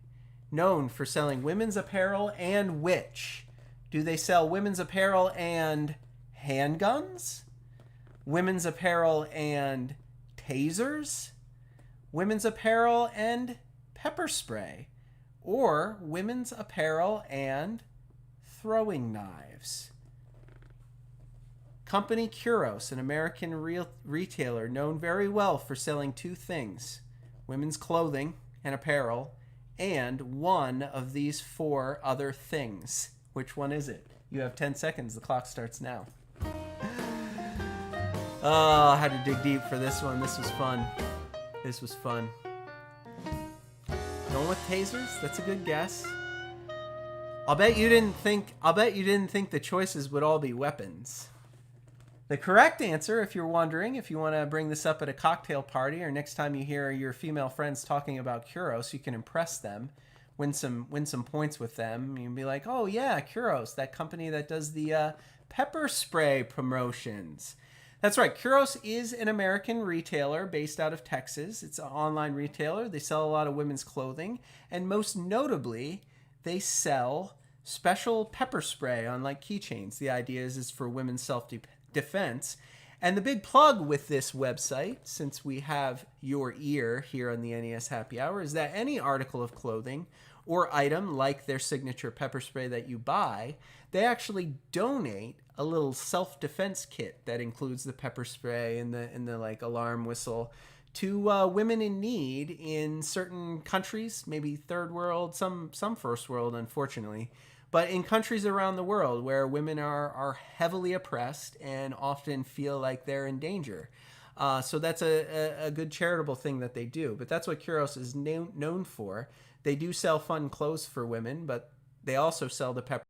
known for selling women's apparel, and which? Do they sell women's apparel and handguns? Women's apparel and tasers? Women's apparel and pepper spray? Or women's apparel and throwing knives? Company Kuros, an American retailer known very well for selling two things, women's clothing and apparel, and one of these four other things. Which one is it? You have 10 seconds. The clock starts now. Oh, I had to dig deep for this one. This was fun. This was fun. Going with tasers? That's a good guess. I'll bet you didn't think the choices would all be weapons. The correct answer, if you're wondering, if you want to bring this up at a cocktail party or next time you hear your female friends talking about Kuros, you can impress them, win some points with them. You can be like, oh yeah, Kuros, that company that does the pepper spray promotions. That's right. Kuros is an American retailer based out of Texas. It's an online retailer. They sell a lot of women's clothing, and most notably, they sell special pepper spray on like keychains. The idea is for women's self-defense. And the big plug with this website, since we have your ear here on the NES Happy Hour, is that any article of clothing or item like their signature pepper spray that you buy, they actually donate a little self-defense kit that includes the pepper spray and the like alarm whistle to women in need in certain countries, maybe third world, some first world, unfortunately. But in countries around the world where women are heavily oppressed and often feel like they're in danger. So that's a good charitable thing that they do. But that's what Kuros is known for. They do sell fun clothes for women, but they also sell the pepper